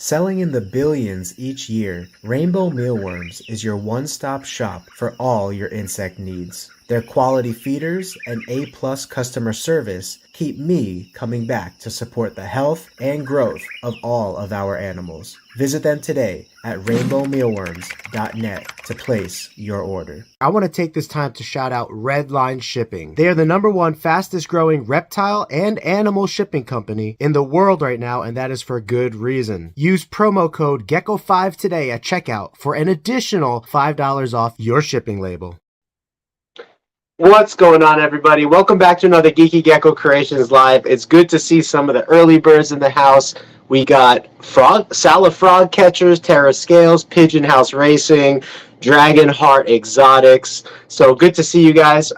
Selling in the billions each year, Rainbow Mealworms is your one-stop shop for all your insect needs. Their quality feeders and A-plus customer service keep me coming back to support the health and growth of all of our animals. Visit them today at rainbowmealworms.net to place your order. I want to take this time to shout out Redline Shipping. They are the #1 fastest growing reptile and animal shipping company in the world right now, and that is for good reason. Use promo code GECKO5 today at checkout for an additional $5 off your shipping label. What's going on, everybody? Welcome back to another Geeky Gecko Creations Live. It's good to see some of the early birds in the house. We got Sala Frog Catchers, Terra Scales, Pigeon House Racing, Dragon Heart Exotics. So good to see you guys.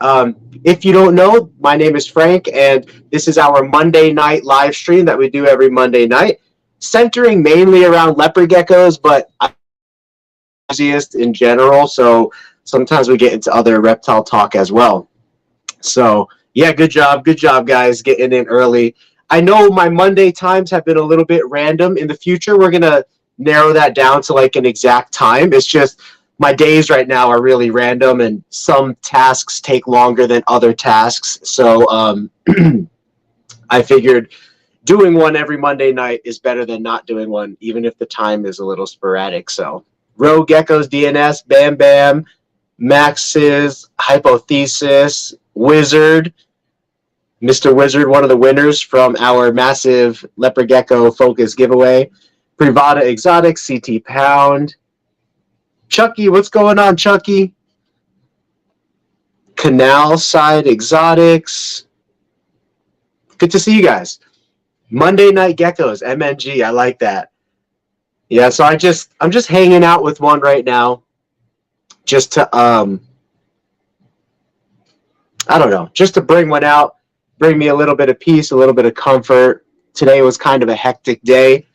If you don't know, my name is Frank, and this is our Monday night live stream that we do every Monday night, centering mainly around leopard geckos, but I'm an enthusiast in general, so sometimes we get into other reptile talk as well. So, yeah, good job, guys, getting in early. I know my Monday times have been a little bit random. In the future, we're going to narrow that down to like an exact time. It's just my days right now are really random, and some tasks take longer than other tasks. So I figured doing one every Monday night is better than not doing one, even if the time is a little sporadic. So, Roe Geckos, DNS, Bam Bam, Max's, Hypothesis, Wizard, Mr. Wizard, one of the winners from our massive Leopard Gecko Focus giveaway, Privata Exotics, CT Pound, Chucky, what's going on, Chucky? Canal Side Exotics. Good to see you guys. Monday Night Geckos, MNG, I like that. Yeah, so I'm just hanging out with one right now. Just to, I don't know, just to bring one out, bring me a little bit of peace, a little bit of comfort. Today was kind of a hectic day.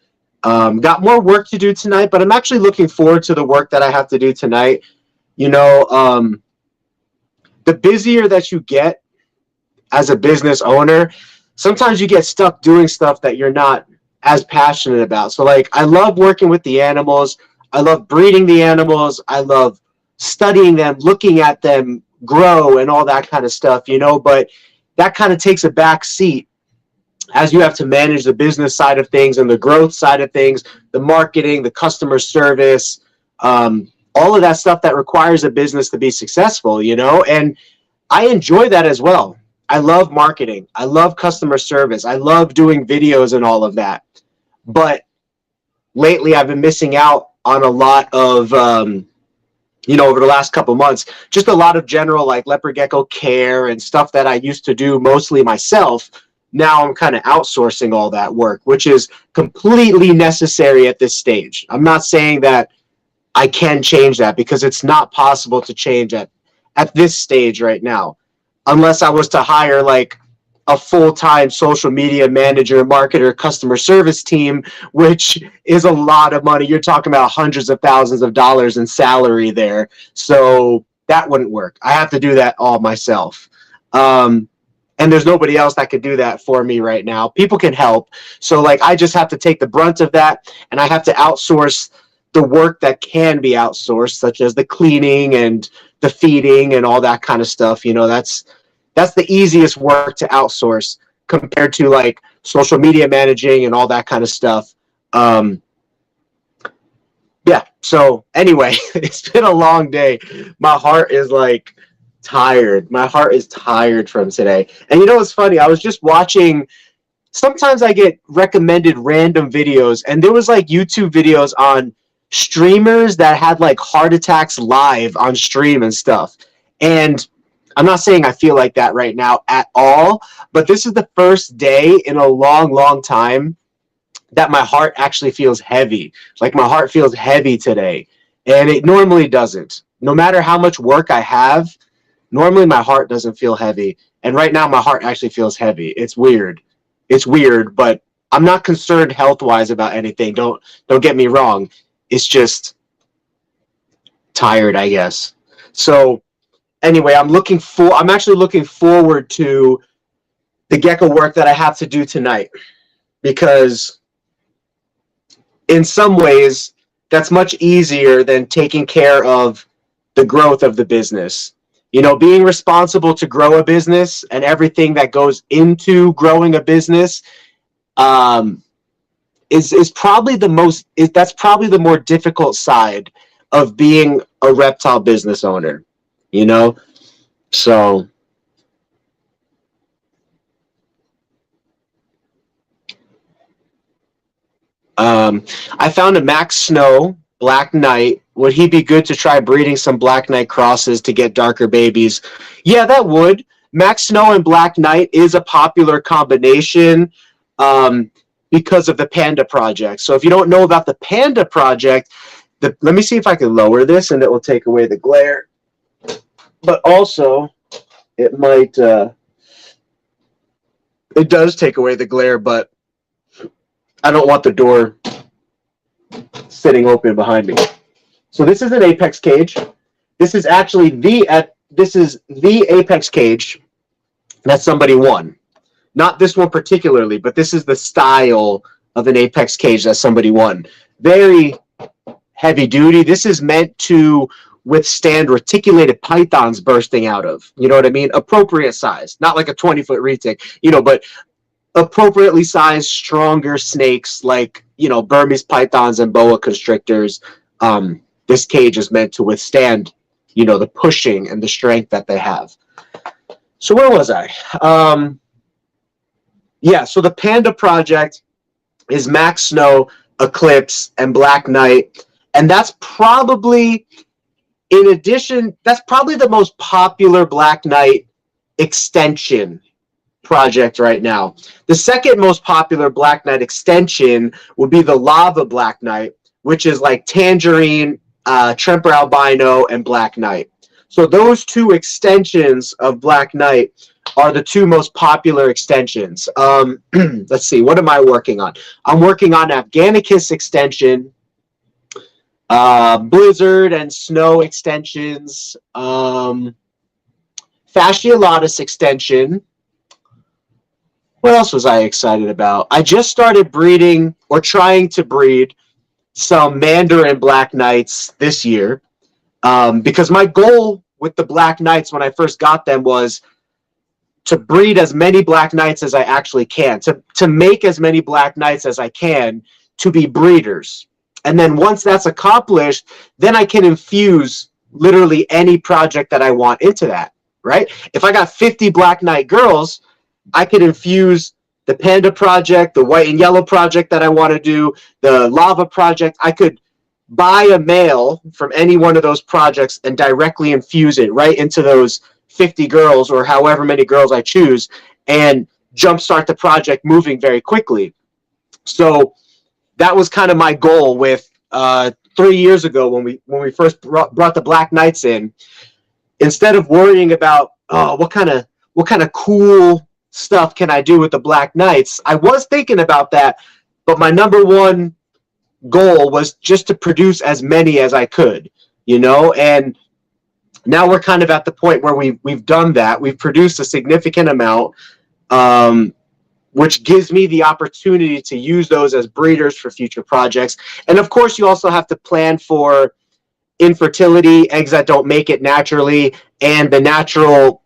Got more work to do tonight, but I'm actually looking forward to the work that I have to do tonight. You know, the busier that you get as a business owner, sometimes you get stuck doing stuff that you're not as passionate about. So, like, I love working with the animals. I love breeding the animals. I love studying them, looking at them grow and all that kind of stuff, you know, but that kind of takes a back seat as you have to manage the business side of things and the growth side of things, the marketing, the customer service, all of that stuff that requires a business to be successful, you know, and I enjoy that as well. I love marketing. I love customer service. I love doing videos and all of that. But lately I've been missing out on a lot of, you know, over the last couple months, just a lot of general like leopard gecko care and stuff that I used to do mostly myself. Now I'm kind of outsourcing all that work, which is completely necessary at this stage. I'm not saying that I can change that, because it's not possible to change at this stage right now, unless I was to hire like a full-time social media manager, marketer, customer service team, which is a lot of money. You're talking about hundreds of thousands of dollars in salary there. So that wouldn't work. I have to do that all myself. And there's nobody else that could do that for me right now. People can help. So like, I just have to take the brunt of that, and I have to outsource the work that can be outsourced, such as the cleaning and the feeding and all that kind of stuff. You know, that's the easiest work to outsource compared to like social media managing and all that kind of stuff. Yeah. So anyway, it's been a long day. My heart is like tired. My heart is tired from today. And you know what's funny? I was just watching, sometimes I get recommended random videos, and there was like YouTube videos on streamers that had like heart attacks live on stream and stuff. And I'm not saying I feel like that right now at all, but this is the first day in a long, long time that my heart actually feels heavy. Like, my heart feels heavy today, and it normally doesn't. No matter how much work I have, normally my heart doesn't feel heavy. And right now my heart actually feels heavy. It's weird. It's weird, but I'm not concerned health-wise about anything. Don't get me wrong. It's just tired, I guess. So anyway, I'm actually looking forward to the gecko work that I have to do tonight, because in some ways, that's much easier than taking care of the growth of the business. You know, being responsible to grow a business and everything that goes into growing a business is probably that's probably the more difficult side of being a reptile business owner, you know? So I found a Max Snow Black Knight. Would he be good to try breeding some Black Knight crosses to get darker babies? Yeah, that would. Max Snow and Black Knight is a popular combination because of the Panda Project. So if you don't know about the Panda Project, let me see if I can lower this and it will take away the glare. But also, it might, it does take away the glare, but I don't want the door sitting open behind me. So this is an apex cage. This is actually the apex cage that somebody won. Not this one particularly, but this is the style of an apex cage that somebody won. Very heavy duty. This is meant to withstand reticulated pythons bursting out of. You know what I mean? Appropriate size. Not like a 20-foot retic, you know, but appropriately sized, stronger snakes like, you know, Burmese pythons and boa constrictors. This cage is meant to withstand, you know, the pushing and the strength that they have. So where was I? Yeah, so the Panda Project is Max Snow, Eclipse, and Black Knight. And that's probably, in addition, that's probably the most popular Black Knight extension project right now. The second most popular Black Knight extension would be the Lava Black Knight, which is like Tangerine, Tremper Albino, and Black Knight. So those two extensions of Black Knight are the two most popular extensions. Let's see, what am I working on? I'm working on Afghanicus extension, Blizzard and Snow extensions, Fasciolatus extension. What else was I excited about? I just started breeding or trying to breed some Mandarin Black Knights this year because my goal with the Black Knights when I first got them was to breed as many Black Knights as I actually can, to make as many Black Knights as I can to be breeders. And then once that's accomplished, then I can infuse literally any project that I want into that, right? If I got 50 Black Knight girls, I could infuse the Panda Project, the White and Yellow Project that I want to do, the Lava Project. I could buy a male from any one of those projects and directly infuse it right into those 50 girls or however many girls I choose and jumpstart the project moving very quickly. So that was kind of my goal with 3 years ago when we first brought the Black Knights in. Instead of worrying about what kind of cool stuff can I do with the Black Knights, I was thinking about that, but my number one goal was just to produce as many as I could, you know. And now we're kind of at the point where we've done that. We've produced a significant amount, which gives me the opportunity to use those as breeders for future projects. And of course, you also have to plan for infertility, eggs that don't make it naturally, and the natural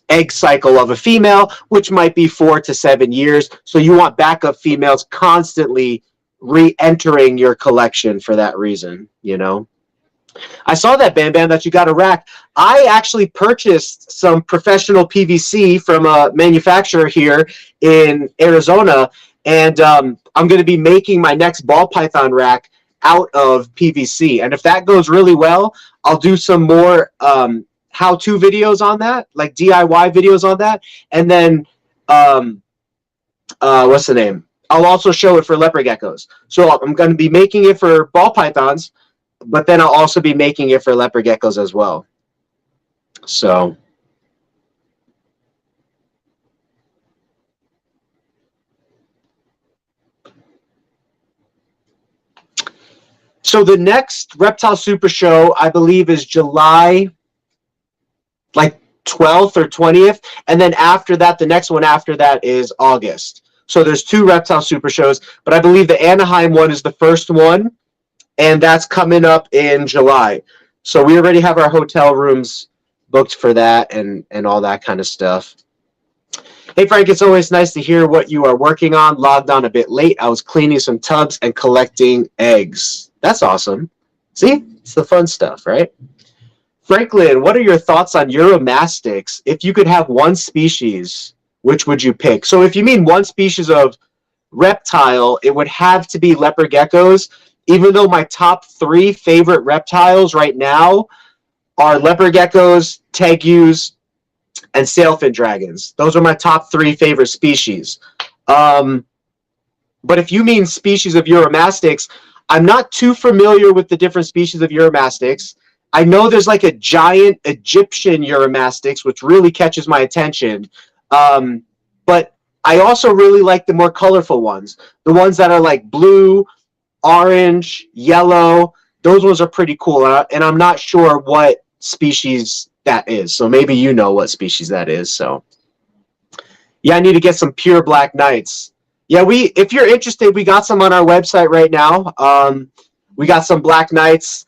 egg cycle of a female, which might be 4 to 7 years. So you want backup females constantly re-entering your collection for that reason, you know. I saw that, Bam Bam, that you got a rack. I actually purchased some professional PVC from a manufacturer here in Arizona, and I'm going to be making my next ball python rack out of PVC. And if that goes really well, I'll do some more how-to videos on that, like DIY videos on that. And then, what's the name? I'll also show it for leopard geckos. So I'm going to be making it for ball pythons, but then I'll also be making it for leopard geckos as well. So the next Reptile Super Show, I believe, is July like 12th or 20th. And then after that, the next one after that is August. So there's 2 reptile super shows, but I believe the Anaheim one is the first one, and that's coming up in July. So we already have our hotel rooms booked for that and all that kind of stuff. Hey, Frank, it's always nice to hear what you are working on. Logged on a bit late. I was cleaning some tubs and collecting eggs. That's awesome. See? It's the fun stuff, right? Franklin, what are your thoughts on Uromastyx? If you could have one species, which would you pick? So if you mean one species of reptile, it would have to be leopard geckos, even though my top 3 favorite reptiles right now are leopard geckos, tegus, and sailfin dragons. Those are my top 3 favorite species. But if you mean species of Uromastyx, I'm not too familiar with the different species of Uromastyx. I know there's like a giant Egyptian Uromastyx, which really catches my attention. But I also really like the more colorful ones. The ones that are like blue, orange, yellow. Those ones are pretty cool. And I'm not sure what species that is. So maybe you know what species that is. So yeah, I need to get some pure black knights. Yeah, if you're interested, we got some on our website right now. We got some black knights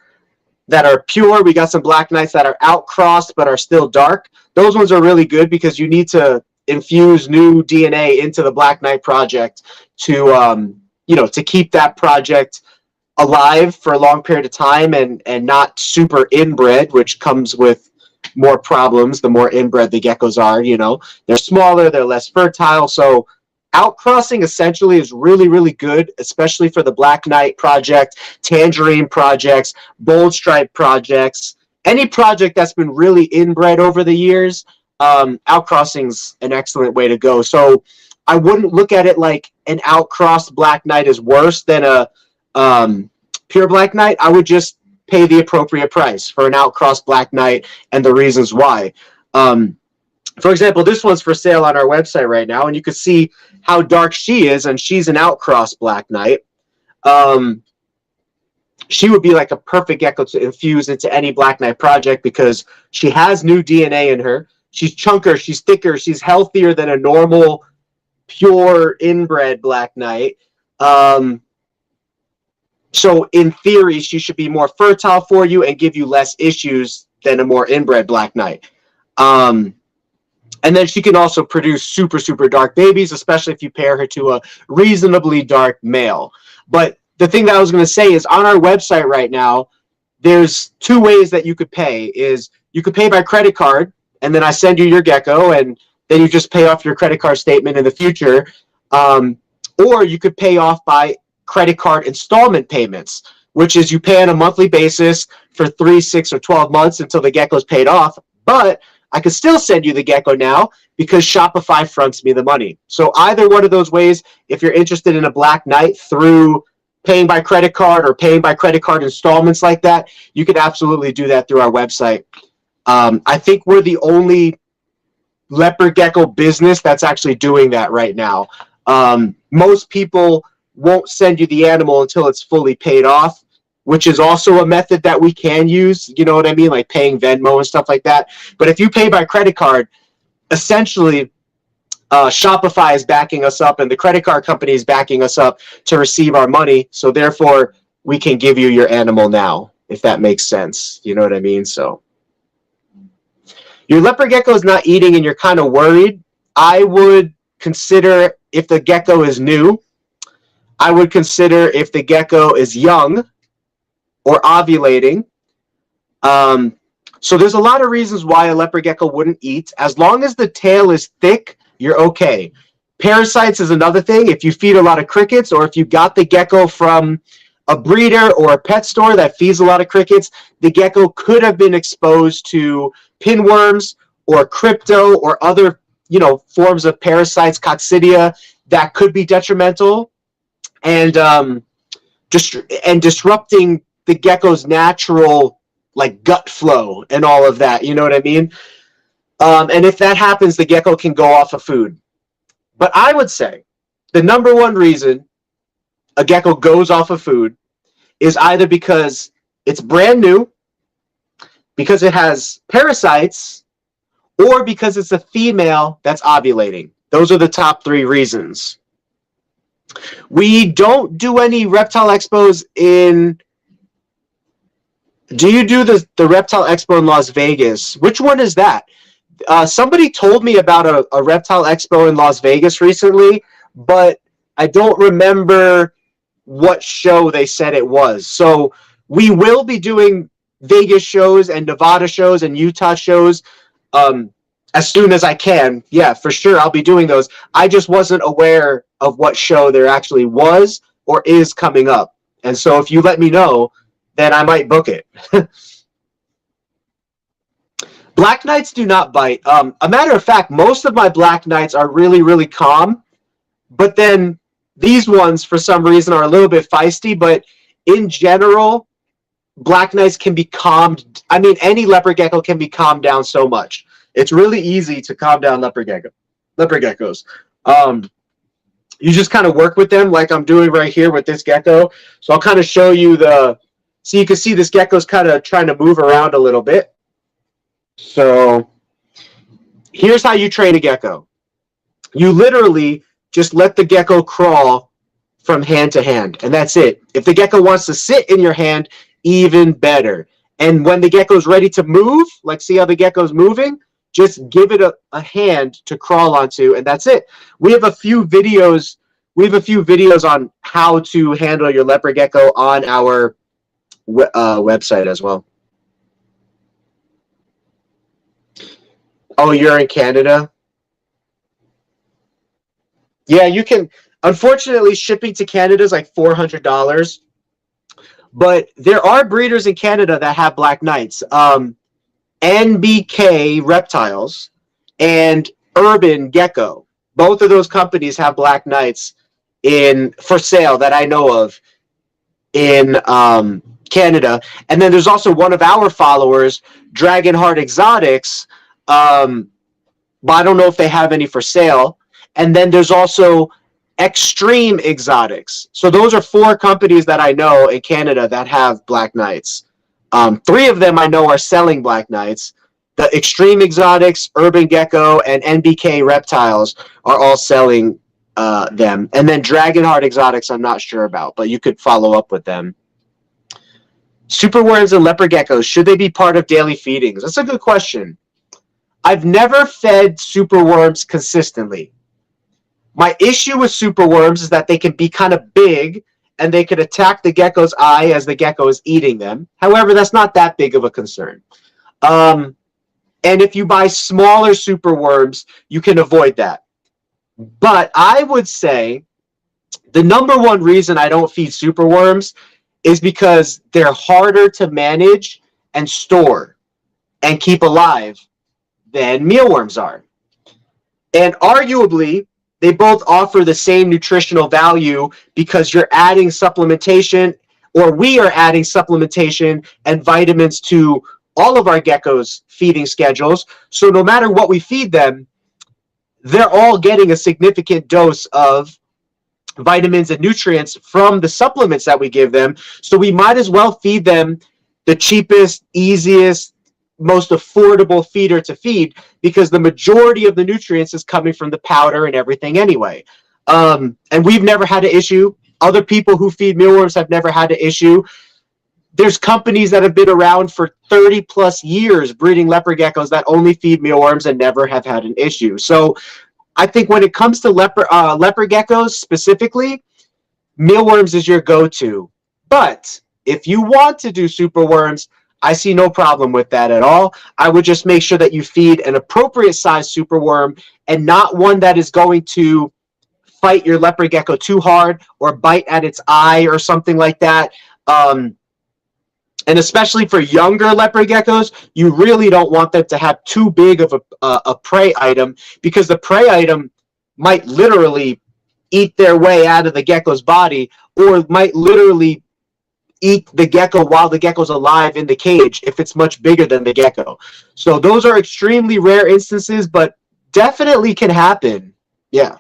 that are pure. We got some black knights that are outcrossed but are still dark. Those ones are really good because you need to infuse new DNA into the Black Knight project to to keep that project alive for a long period of time and not super inbred, which comes with more problems the more inbred the geckos are. They're smaller, they're less fertile. So outcrossing essentially is really, really good, especially for the Black Knight project, Tangerine projects, Bold Stripe projects, any project that's been really inbred over the years. Outcrossing's an excellent way to go. So I wouldn't look at it like an outcrossed Black Knight is worse than a pure Black Knight. I would just pay the appropriate price for an outcrossed Black Knight and the reasons why. For example, this one's for sale on our website right now, and you can see how dark she is, and she's an outcrossed Black Knight. She would be like a perfect gecko to infuse into any Black Knight project because she has new DNA in her. She's chunker, she's thicker, she's healthier than a normal, pure, inbred Black Knight. So in theory, she should be more fertile for you and give you less issues than a more inbred Black Knight. And then she can also produce super, super dark babies, especially if you pair her to a reasonably dark male. But the thing that I was going to say is on our website right now, there's 2 ways that you could pay. Is you could pay by credit card, and then I send you your gecko, and then you just pay off your credit card statement in the future. Or you could pay off by credit card installment payments, which is you pay on a monthly basis for 3, 6, or 12 months until the gecko's paid off. But I could still send you the gecko now because Shopify fronts me the money. So either one of those ways, if you're interested in a Black Knight through paying by credit card or paying by credit card installments like that, you could absolutely do that through our website. I think we're the only leopard gecko business that's actually doing that right now. Most people won't send you the animal until it's fully paid off, which is also a method that we can use, you know what I mean, like paying Venmo and stuff like that. But if you pay by credit card, essentially Shopify is backing us up and the credit card company is backing us up to receive our money. So therefore, we can give you your animal now, if that makes sense. You know what I mean? So your leopard gecko is not eating and you're kind of worried. I would consider if the gecko is new. I would consider if the gecko is young or ovulating. So there's a lot of reasons why a leopard gecko wouldn't eat. As long as the tail is thick, you're okay. Parasites is another thing. If you feed a lot of crickets or if you got the gecko from a breeder or a pet store that feeds a lot of crickets, the gecko could have been exposed to pinworms or crypto or other, forms of parasites, coccidia, that could be detrimental and disrupting the gecko's natural gut flow and all of that. You know what I mean? And if that happens, the gecko can go off of food. But I would say the number one reason a gecko goes off of food is either because it's brand new, because it has parasites, or because it's a female that's ovulating. Those are the top 3 reasons. We don't do any reptile expos in. Do you do the reptile expo in Las Vegas? Which one is that? Somebody told me about a reptile expo in Las Vegas recently, but I don't remember what show they said it was. So we will be doing Vegas shows and Nevada shows and Utah shows as soon as I can. Yeah, for sure. I'll be doing those. I just wasn't aware of what show there actually was or is coming up. And so if you let me know, then I might book it. Black Knights do not bite. A matter of fact, most of my Black Knights are really, really calm. But then these ones, for some reason, are a little bit feisty. But in general, Black Knights can be calmed. I mean, any leopard gecko can be calmed down so much. It's really easy to calm down leopard geckos. You just kind of work with them like I'm doing right here with this gecko. So I'll kind of show you so you can see this gecko's kind of trying to move around a little bit. So here's how you train a gecko. You literally just let the gecko crawl from hand to hand, and that's it. If the gecko wants to sit in your hand, even better. And when the gecko's ready to move, like see how the gecko's moving, just give it a hand to crawl onto, and that's it. We have a few videos on how to handle your leopard gecko on our website as well. Oh, you're in Canada? Yeah, you can. Unfortunately, shipping to Canada is like $400. But there are breeders in Canada that have Black Knights. NBK Reptiles and Urban Gecko. Both of those companies have Black Knights for sale that I know of in Canada. And then there's also one of our followers, Dragonheart Exotics. But I don't know if they have any for sale. And then there's also Extreme Exotics. So those are 4 companies that I know in Canada that have Black Knights. 3 of them I know are selling Black Knights. The Extreme Exotics, Urban Gecko, and NBK Reptiles are all selling them. And then Dragonheart Exotics I'm not sure about, but you could follow up with them. Superworms and leopard geckos, should they be part of daily feedings? That's a good question. I've never fed superworms consistently. My issue with superworms is that they can be kind of big and they could attack the gecko's eye as the gecko is eating them. However, that's not that big of a concern. And if you buy smaller superworms, you can avoid that. But I would say the number one reason I don't feed superworms is because they're harder to manage and store and keep alive than mealworms are. And arguably, they both offer the same nutritional value because you're adding supplementation, or we are adding supplementation and vitamins to all of our geckos' feeding schedules. So no matter what we feed them, they're all getting a significant dose of vitamins and nutrients from the supplements that we give them. So we might as well feed them the cheapest, easiest, most affordable feeder to feed, because the majority of the nutrients is coming from the powder and everything anyway. And we've never had an issue. Other people who feed mealworms have never had an issue. There's companies that have been around for 30 plus years breeding leopard geckos that only feed mealworms and never have had an issue. So I think when it comes to leopard geckos specifically, mealworms is your go-to. But if you want to do superworms, I see no problem with that at all. I would just make sure that you feed an appropriate size superworm and not one that is going to fight your leopard gecko too hard or bite at its eye or something like that. And especially for younger leopard geckos, you really don't want them to have too big of a prey item, because the prey item might literally eat their way out of the gecko's body, or might literally eat the gecko while the gecko's alive in the cage if it's much bigger than the gecko. So those are extremely rare instances, but definitely can happen. Yeah.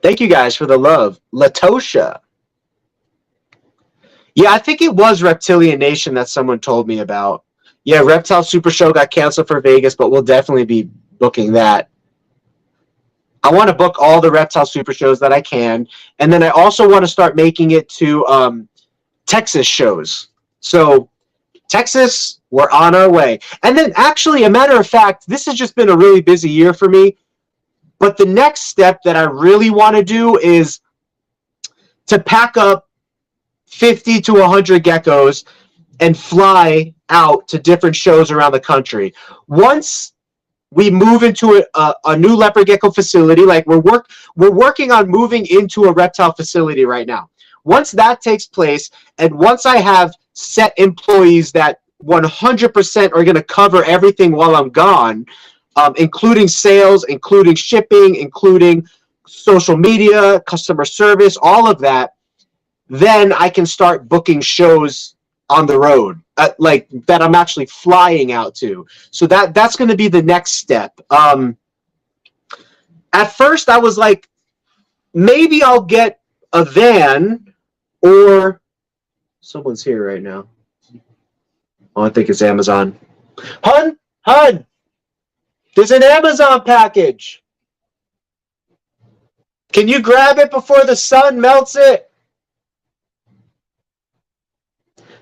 Thank you guys for the love. Latosha. Yeah, I think it was Reptilian Nation that someone told me about. Yeah, Reptile Super Show got canceled for Vegas, but we'll definitely be booking that. I want to book all the reptile super shows that I can. And then I also want to start making it to Texas shows. So Texas, we're on our way. And then actually, a matter of fact, this has just been a really busy year for me. But the next step that I really want to do is to pack up 50 to 100 geckos and fly out to different shows around the country. Once we move into a new leopard gecko facility, like we're working on moving into a reptile facility right now. Once that takes place, and once I have set employees that 100% are going to cover everything while I'm gone, including sales, including shipping, including social media, customer service, all of that, then I can start booking shows on the road, like that I'm actually flying out to. So that's going to be the next step. At first, I was like, maybe I'll get a van, or someone's here right now. Oh, I think it's Amazon. Hun, there's an Amazon package. Can you grab it before the sun melts it?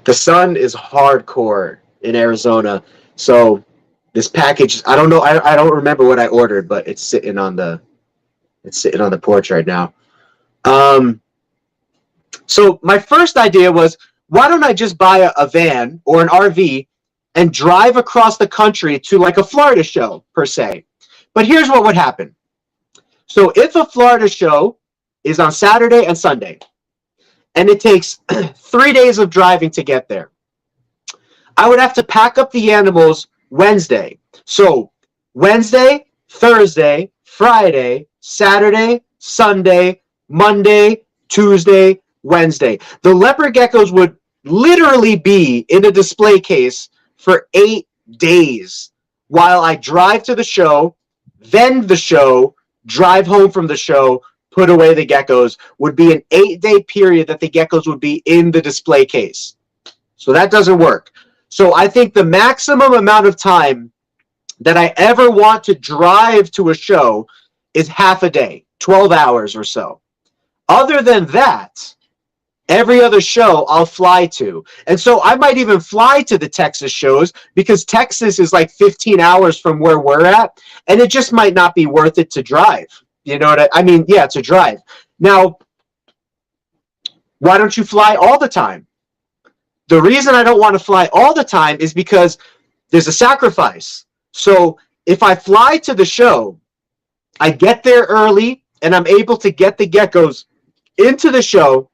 The sun is hardcore in Arizona, so this package, I don't know, I don't remember what I ordered, but it's sitting on the porch right now. So my first idea was, why don't I just buy a van or an RV and drive across the country to like a Florida show per se? But here's what would happen. So if a Florida show is on Saturday and Sunday, and it takes 3 days of driving to get there, I would have to pack up the animals Wednesday. So Wednesday, Thursday, Friday, Saturday, Sunday, Monday, Tuesday, Wednesday. The leopard geckos would literally be in a display case for 8 days while I drive to the show, vend the show, drive home from the show, put away the geckos. Would be an 8-day period that the geckos would be in the display case. So that doesn't work. So I think the maximum amount of time that I ever want to drive to a show is half a day, 12 hours or so. Other than that, every other show I'll fly to. And so I might even fly to the Texas shows, because Texas is like 15 hours from where we're at, and it just might not be worth it to drive. You know what I mean? Yeah, to drive. Now, why don't you fly all the time? The reason I don't want to fly all the time is because there's a sacrifice. So if I fly to the show, I get there early and I'm able to get the geckos into the show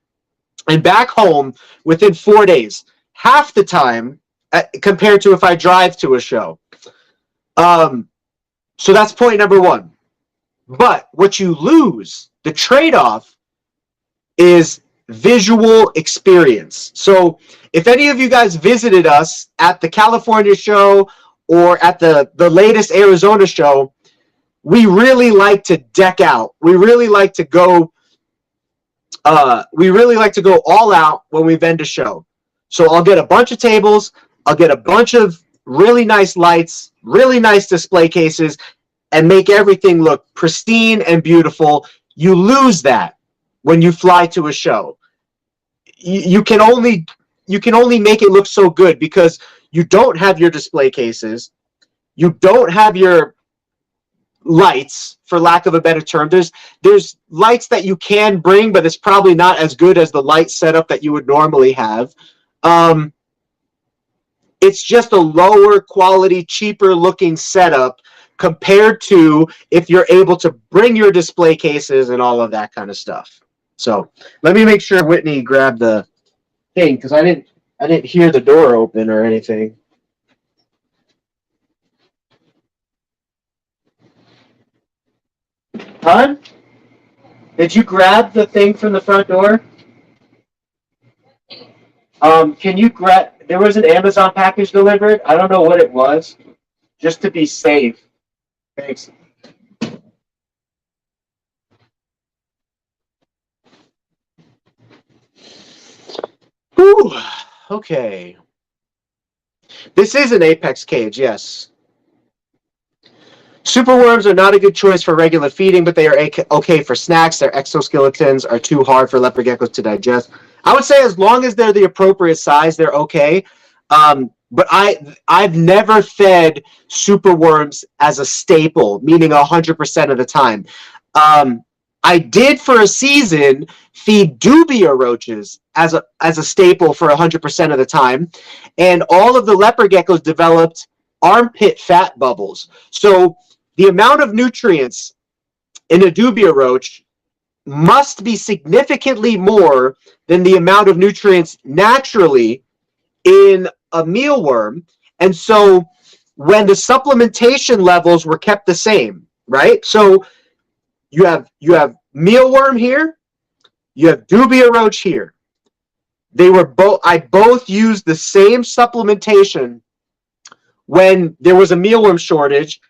and back home within 4 days, half the time compared to if I drive to a show. So that's point number one. But what you lose, the trade-off, is visual experience. So if any of you guys visited us at the California show or at the latest Arizona show, we really like to deck out. We really like to go all out when we vend a show. So I'll get a bunch of tables, I'll get a bunch of really nice lights, really nice display cases, and make everything look pristine and beautiful. You lose that when you fly to a show. You can only make it look so good because you don't have your display cases, you don't have your lights, for lack of a better term. There's lights that you can bring, but it's probably not as good as the light setup that you would normally have. It's just a lower quality, cheaper looking setup compared to if you're able to bring your display cases and all of that kind of stuff. So let me make sure Whitney grabbed the thing, because I didn't hear the door open or anything. Hon? Did you grab the thing from the front door? Can you grab? There was an Amazon package delivered. I don't know what it was, just to be safe. Thanks. Whew. Okay. This is an Apex cage, yes. Superworms are not a good choice for regular feeding, but they are okay for snacks. Their exoskeletons are too hard for leopard geckos to digest. I would say as long as they're the appropriate size, they're okay. But I've never fed superworms as a staple, meaning 100% of the time. I did for a season feed dubia roaches as a staple for 100% of the time, and all of the leopard geckos developed armpit fat bubbles. So the amount of nutrients in a dubia roach must be significantly more than the amount of nutrients naturally in a mealworm. And so when the supplementation levels were kept the same, right? So you have mealworm here, you have dubia roach here. They were I both used the same supplementation when there was a mealworm shortage,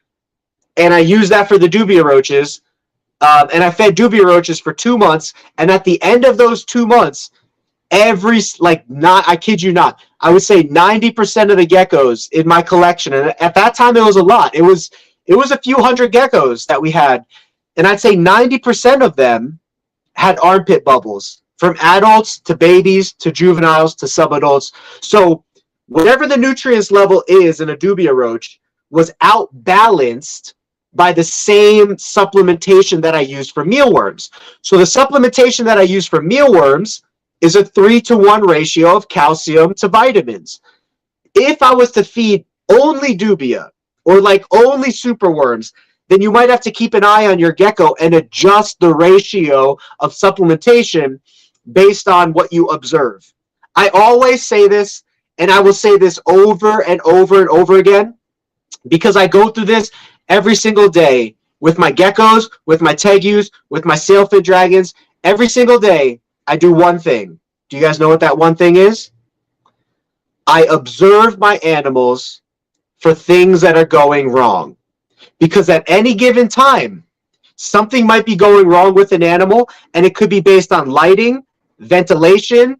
and I used that for the dubia roaches. And I fed dubia roaches for 2 months, and at the end of those 2 months, I kid you not, I would say 90% of the geckos in my collection, and at that time it was a lot. It was a few hundred geckos that we had, and I'd say 90% of them had armpit bubbles, from adults to babies to juveniles to subadults. So whatever the nutrients level is in a dubia roach was outbalanced by the same supplementation that I used for mealworms. So the supplementation that I use for mealworms is a 3-to-1 ratio of calcium to vitamins. If I was to feed only dubia or like only superworms, then you might have to keep an eye on your gecko and adjust the ratio of supplementation based on what you observe. I always say this, and I will say this over and over and over again, because I go through this every single day with my geckos, with my tegus, with my sailfin dragons. Every single day, I do one thing. Do you guys know what that one thing is? I observe my animals for things that are going wrong. Because at any given time, something might be going wrong with an animal, and it could be based on lighting, ventilation,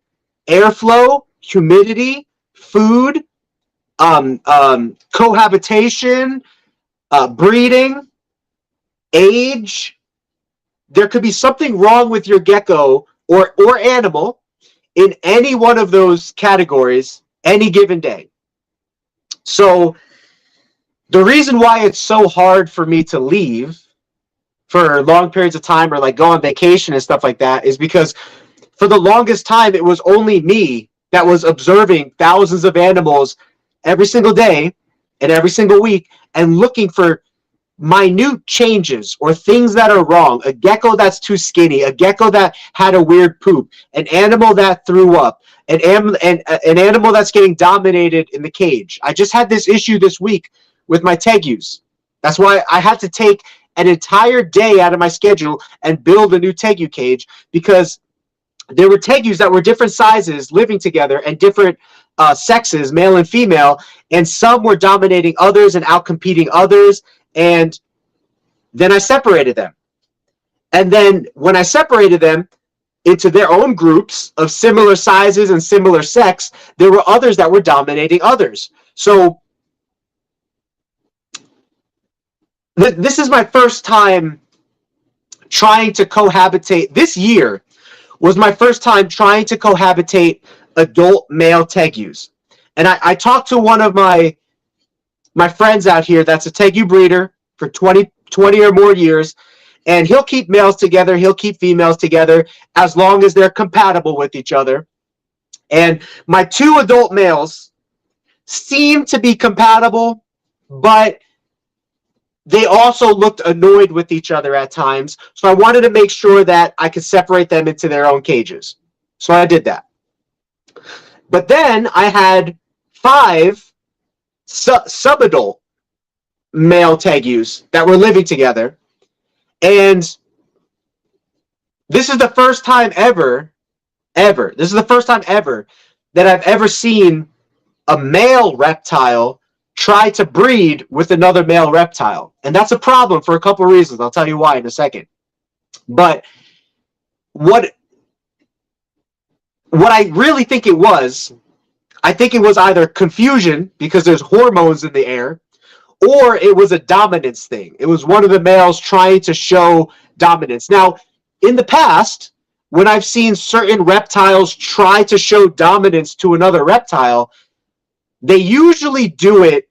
airflow, humidity, food, cohabitation, breeding, age. There could be something wrong with your gecko or animal in any one of those categories any given day. So the reason why it's so hard for me to leave for long periods of time or like go on vacation and stuff like that is because for the longest time it was only me that was observing thousands of animals every single day and every single week and looking for minute changes or things that are wrong. A gecko that's too skinny, a gecko that had a weird poop, an animal that threw up, an animal that's getting dominated in the cage. I just had this issue this week with my tegus. That's why I had to take an entire day out of my schedule and build a new tegu cage, because there were tegus that were different sizes living together and different sexes, male and female, and some were dominating others and outcompeting others. And then I separated them. And then when I separated them into their own groups of similar sizes and similar sex, there were others that were dominating others. So this is my first time trying to cohabitate. This year was my first time trying to cohabitate adult male tegus. And I talked to one of my friends out here that's a tegu breeder for 20 or more years, and he'll keep males together, he'll keep females together as long as they're compatible with each other. And my 2 adult males seem to be compatible, but they also looked annoyed with each other at times. So I wanted to make sure that I could separate them into their own cages. So I did that. But then I had 5 subadult male tegus that were living together. And this is the first time ever, this is the first time ever that I've ever seen a male reptile try to breed with another male reptile. And that's a problem for a couple of reasons. I'll tell you why in a second. But what I really think it was, I think it was either confusion because there's hormones in the air, or it was a dominance thing. It was one of the males trying to show dominance. Now, in the past, when I've seen certain reptiles try to show dominance to another reptile, they usually do it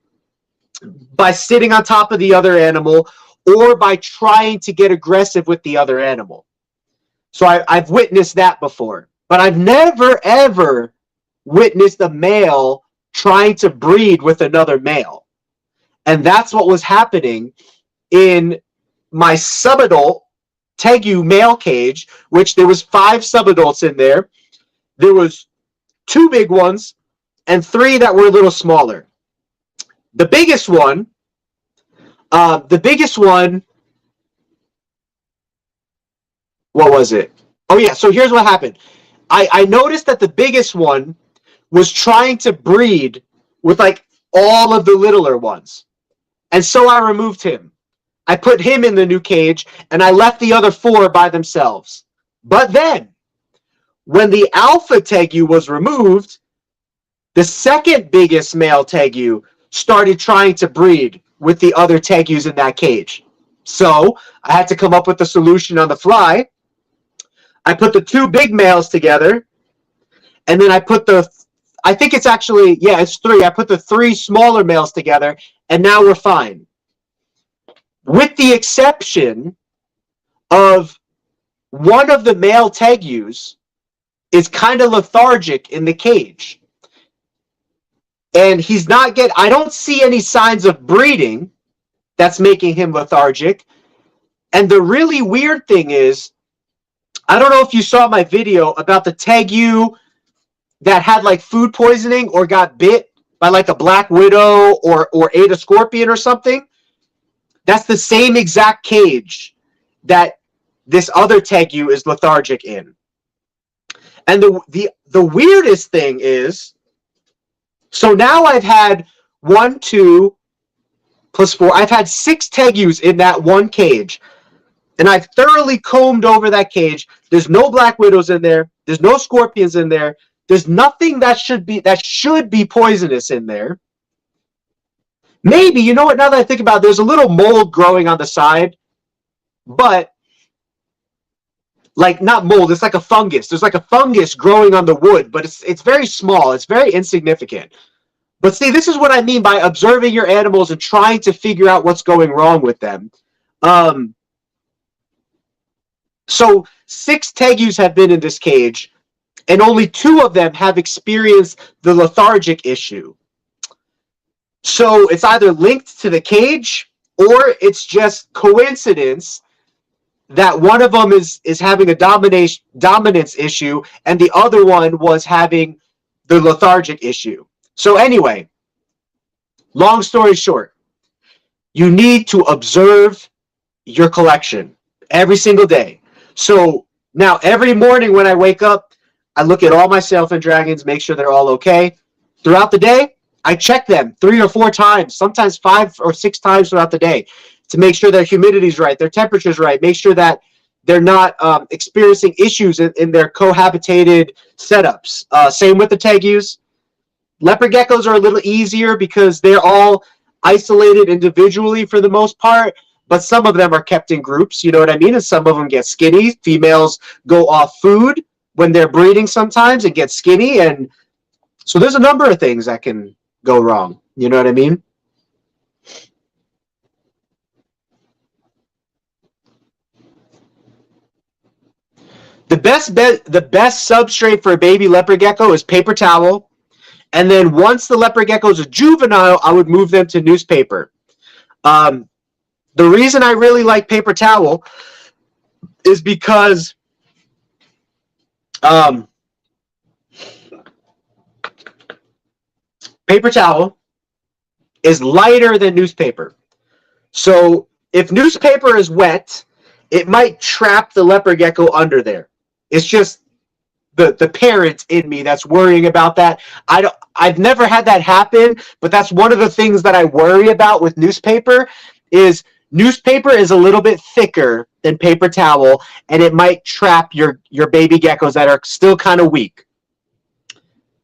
by sitting on top of the other animal or by trying to get aggressive with the other animal. So I've witnessed that before. But I've never, ever witnessed a male trying to breed with another male. And that's what was happening in my subadult Tegu male cage, which there was 5 subadults in there. There was 2 big ones and 3 that were a little smaller. The biggest one, what was it? Oh yeah, so here's what happened. I noticed that the biggest one was trying to breed with like all of the littler ones. And so I removed him. I put him in the new cage, and I left the other 4 by themselves. But then, when the alpha Tegu was removed, the second biggest male Tegu started trying to breed with the other Tegus in that cage. So, I had to come up with a solution on the fly. I put the 2 big males together, and then I put I think it's actually, yeah, it's 3. I put the 3 smaller males together, and now we're fine. With the exception of one of the male Tegus is kind of lethargic in the cage. And he's not I don't see any signs of breeding that's making him lethargic. And the really weird thing is, I don't know if you saw my video about the Tegu that had like food poisoning or got bit by like a black widow or ate a scorpion or something. That's the same exact cage that this other Tegu is lethargic in. And the weirdest thing is, so now I've had 1, 2, plus 4. I've had 6 Tegus in that one cage. And I've thoroughly combed over that cage. There's no black widows in there. There's no scorpions in there. There's nothing that should be poisonous in there. Maybe, you know what, now that I think about it, there's a little mold growing on the side, but like not mold, it's like a fungus. There's like a fungus growing on the wood, but it's very small. It's very insignificant. But see, this is what I mean by observing your animals and trying to figure out what's going wrong with them. So 6 Tegus have been in this cage, and only 2 of them have experienced the lethargic issue. So it's either linked to the cage, or it's just coincidence that one of them is having a dominance issue, and the other one was having the lethargic issue. So anyway, long story short, you need to observe your collection every single day. So now every morning when I wake up, I look at all my sailfin dragons, make sure they're all okay. Throughout the day, I check them 3 or 4 times, sometimes 5 or 6 times throughout the day to make sure their humidity's right, their temperature's right, make sure that they're not experiencing issues in their cohabitated setups. Same with the Tegus. Leopard geckos are a little easier because they're all isolated individually for the most part, but some of them are kept in groups, you know what I mean? And some of them get skinny. Females go off food when they're breeding sometimes and get skinny. And so there's a number of things that can go wrong. You know what I mean? The best substrate for a baby leopard gecko is paper towel. And then once the leopard gecko is a juvenile, I would move them to newspaper. The reason I really like paper towel is because paper towel is lighter than newspaper. So if newspaper is wet, it might trap the leopard gecko under there. It's just the parent in me that's worrying about that. I've never had that happen, but that's one of the things that I worry about with newspaper is newspaper is a little bit thicker than paper towel, and it might trap your baby geckos that are still kind of weak.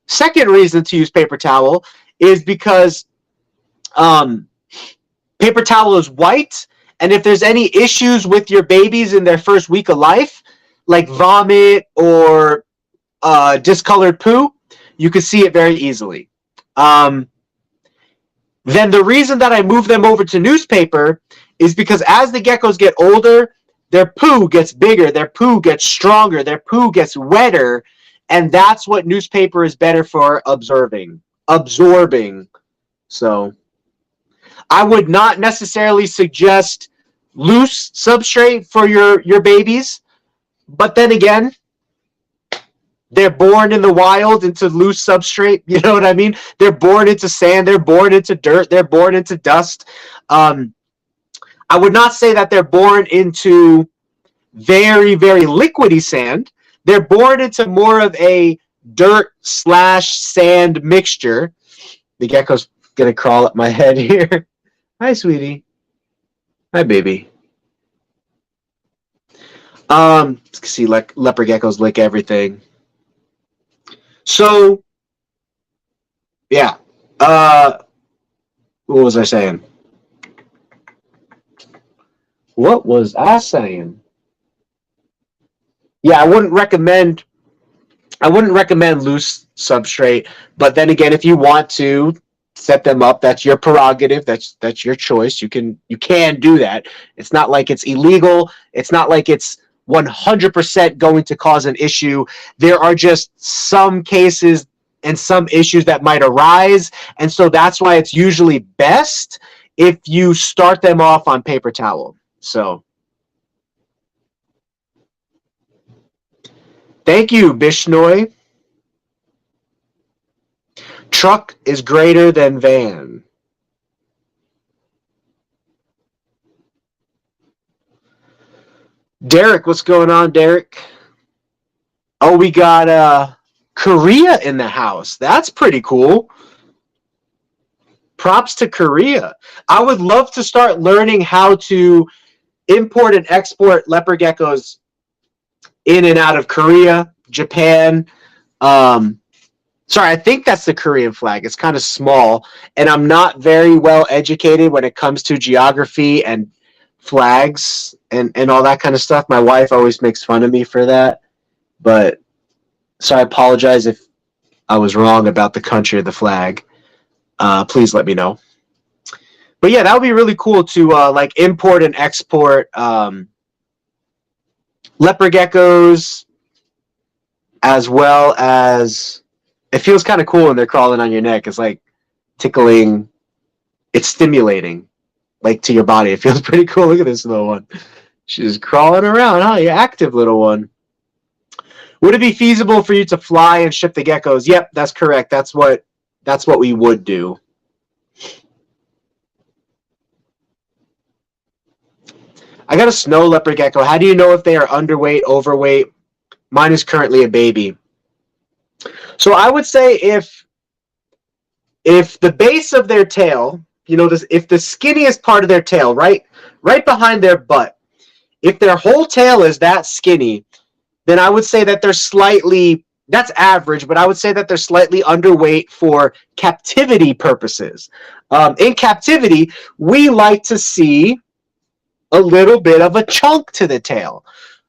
Second reason to use paper towel is because Paper towel is white, and if there's any issues with your babies in their first week of life, like vomit or discolored poo, you can see it very easily. Then the reason that I move them over to newspaper is because as the geckos get older, their poo gets bigger, their poo gets stronger, their poo gets wetter, and that's what newspaper is better for absorbing. So I would not necessarily suggest loose substrate for your babies, but then again, they're born in the wild into loose substrate. You know what I mean? They're born into sand. They're born into dirt. They're born into dust. I would not say that they're born into very, very liquidy sand. They're born into more of a dirt/sand mixture. The gecko's going to crawl up my head here. Hi, sweetie. Hi, baby. See, like leopard geckos lick everything. So, yeah. What was I saying? What was I saying? Yeah, I wouldn't recommend loose substrate, but then again, if you want to set them up, that's your prerogative, that's your choice. You can do that. It's not like it's illegal. It's not like it's 100% going to cause an issue. There are just some cases and some issues that might arise, and so that's why it's usually best if you start them off on paper towel. So thank you, Bishnoi. Truck is greater than van. Derek, what's going on, Derek? Oh, we got Korea in the house. That's pretty cool. Props to Korea. I would love to start learning how to import and export leopard geckos in and out of Korea, Japan. Sorry, I think that's the Korean flag. It's kind of small, and I'm not very well educated when it comes to geography and flags and all that kind of stuff. My wife always makes fun of me for that, but so I apologize if I was wrong about the country or the flag. Please let me know. But yeah, that would be really cool to like import and export leopard geckos, as well as it feels kind of cool when they're crawling on your neck. It's like tickling. It's stimulating, like to your body. It feels pretty cool. Look at this little one. She's crawling around, huh? You active little one. Would it be feasible for you to fly and ship the geckos? Yep, that's correct. That's what we would do. I got a snow leopard gecko. How do you know if they are underweight, overweight? Mine is currently a baby. So I would say if the base of their tail, you know, if the skinniest part of their tail, right behind their butt, if their whole tail is that skinny, then I would say that they're slightly, that's average, but I would say that they're slightly underweight for captivity purposes. In captivity, we like to see a little bit of a chunk to the tail.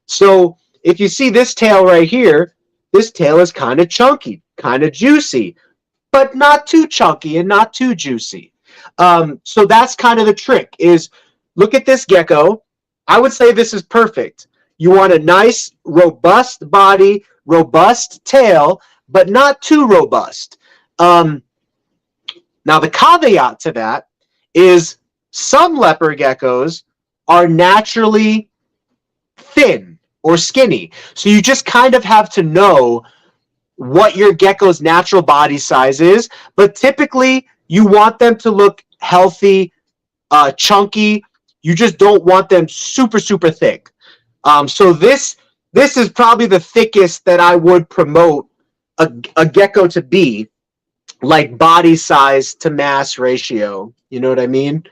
So if you see this tail right here, this tail is kind of chunky, kind of juicy, but not too chunky and not too juicy. So that's kind of the trick, is look at this gecko. I would say this is perfect. You want a nice, robust body, robust tail, but not too robust. Now, the caveat to that is some leopard geckos are naturally thin or skinny. So you just kind of have to know what your gecko's natural body size is. But typically, you want them to look healthy, chunky. You just don't want them super, super thick. So this is probably the thickest that I would promote a gecko to be, like body size to mass ratio. You know what I mean?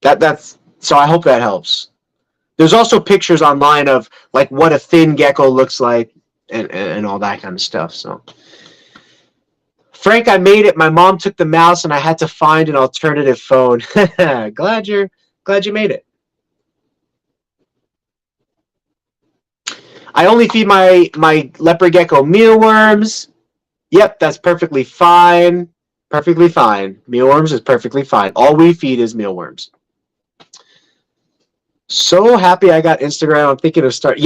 That's so I hope that helps. There's also pictures online of like what a thin gecko looks like and all that kind of stuff. So Frank, I made it. My mom took the mouse and I had to find an alternative phone. glad you made it. I only feed my leopard gecko mealworms. Yep, that's perfectly fine. Perfectly fine. Mealworms is perfectly fine. All we feed is mealworms. So happy I got Instagram. I'm thinking of start.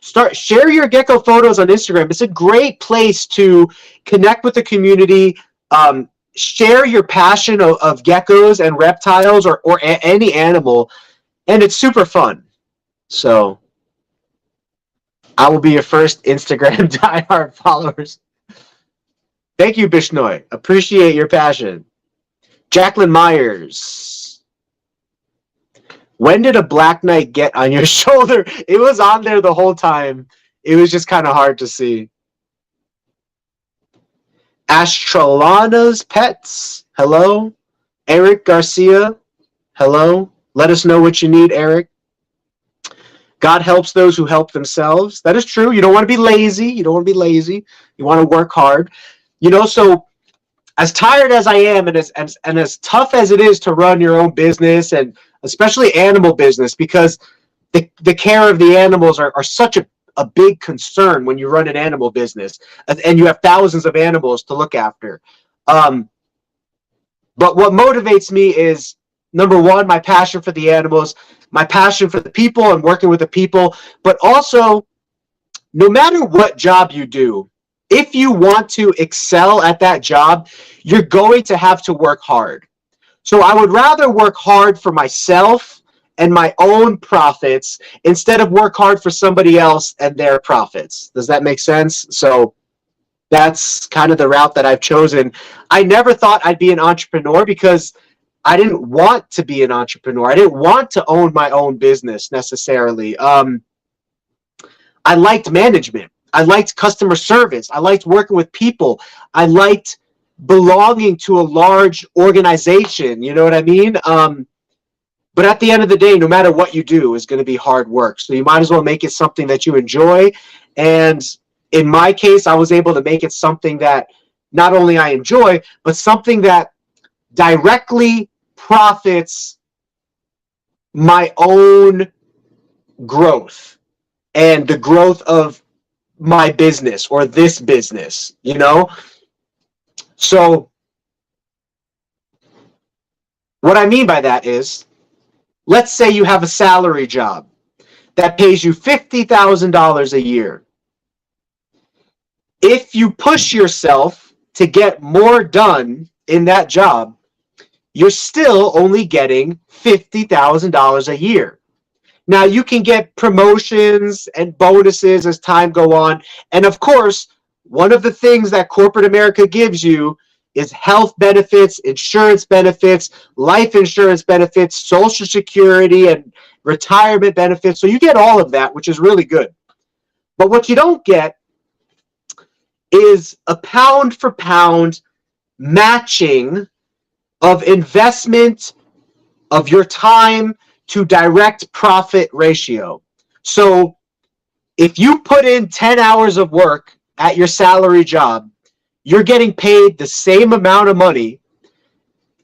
Start. Share your gecko photos on Instagram. It's a great place to connect with the community. Share your passion of geckos and reptiles or any animal, and it's super fun. So I will be your first Instagram diehard followers. Thank you, Bishnoi. Appreciate your passion. Jacqueline Myers. When did a Black Knight get on your shoulder? It was on there the whole time. It was just kind of hard to see. Astrolana's Pets. Hello. Eric Garcia. Hello. Let us know what you need, Eric. God helps those who help themselves. That is true. You don't want to be lazy. You don't want to be lazy. You want to work hard. You know, so as tired as I am and as tough as it is to run your own business, and especially animal business, because the care of the animals are such a big concern when you run an animal business and you have thousands of animals to look after. But what motivates me is, number one, my passion for the animals, my passion for the people and working with the people, but also no matter what job you do, if you want to excel at that job, you're going to have to work hard. So I would rather work hard for myself and my own profits instead of work hard for somebody else and their profits. Does that make sense? So that's kind of the route that I've chosen. I never thought I'd be an entrepreneur because I didn't want to be an entrepreneur. I didn't want to own my own business necessarily. I liked management. I liked customer service. I liked working with people. I liked belonging to a large organization. You know what I mean? But at the end of the day, no matter what you do, is going to be hard work. So you might as well make it something that you enjoy. And in my case, I was able to make it something that not only I enjoy, but something that directly profits my own growth and the growth of my business or this business, you know? So what I mean by that is, let's say you have a salary job that pays you $50,000 a year. If you push yourself to get more done in that job, you're still only getting $50,000 a year. Now, you can get promotions and bonuses as time go on. And of course, one of the things that corporate America gives you is health benefits, insurance benefits, life insurance benefits, Social Security, and retirement benefits. So you get all of that, which is really good. But what you don't get is a pound for pound matching of investment of your time to direct profit ratio. So if you put in 10 hours of work at your salary job, you're getting paid the same amount of money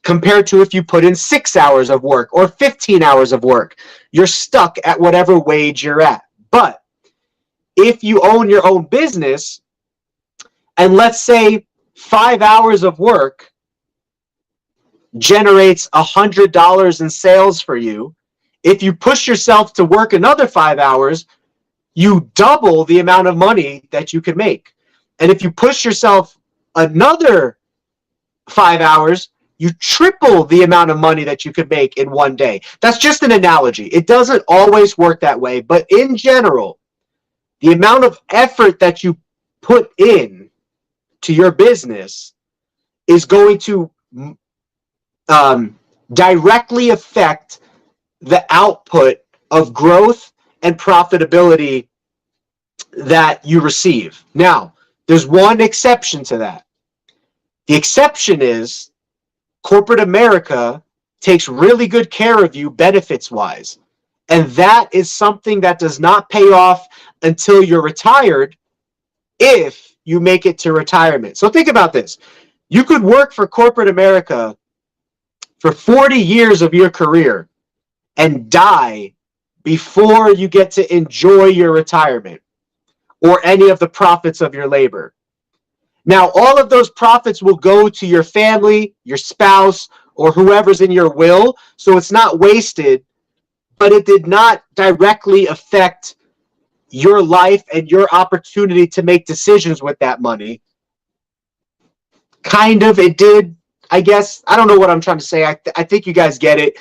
compared to if you put in 6 hours of work or 15 hours of work. You're stuck at whatever wage you're at. But if you own your own business, and let's say 5 hours of work generates $100 in sales for you, if you push yourself to work another 5 hours, you double the amount of money that you can make. And if you push yourself another 5 hours, you triple the amount of money that you could make in one day. That's just an analogy. It doesn't always work that way, but in general, the amount of effort that you put in to your business is going to directly affect the output of growth and profitability that you receive. Now, there's one exception to that. The exception is corporate America takes really good care of you benefits-wise. And that is something that does not pay off until you're retired if you make it to retirement. So think about this. You could work for corporate America for 40 years of your career and die before you get to enjoy your retirement or any of the profits of your labor. Now, all of those profits will go to your family, your spouse, or whoever's in your will, so it's not wasted, but it did not directly affect your life and your opportunity to make decisions with that money. Kind of, it did, I guess. I don't know what I'm trying to say. I think you guys get it.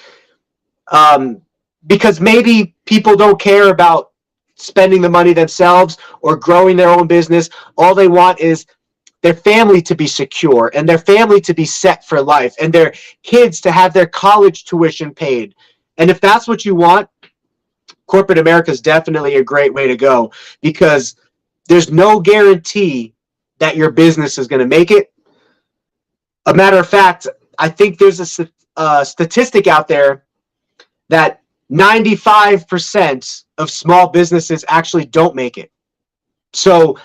Because maybe people don't care about spending the money themselves or growing their own business. All they want is their family to be secure and their family to be set for life and their kids to have their college tuition paid. And if that's what you want, corporate America is definitely a great way to go, because there's no guarantee that your business is going to make it. A matter of fact, I think there's a statistic out there that 95% of small businesses actually don't make it. So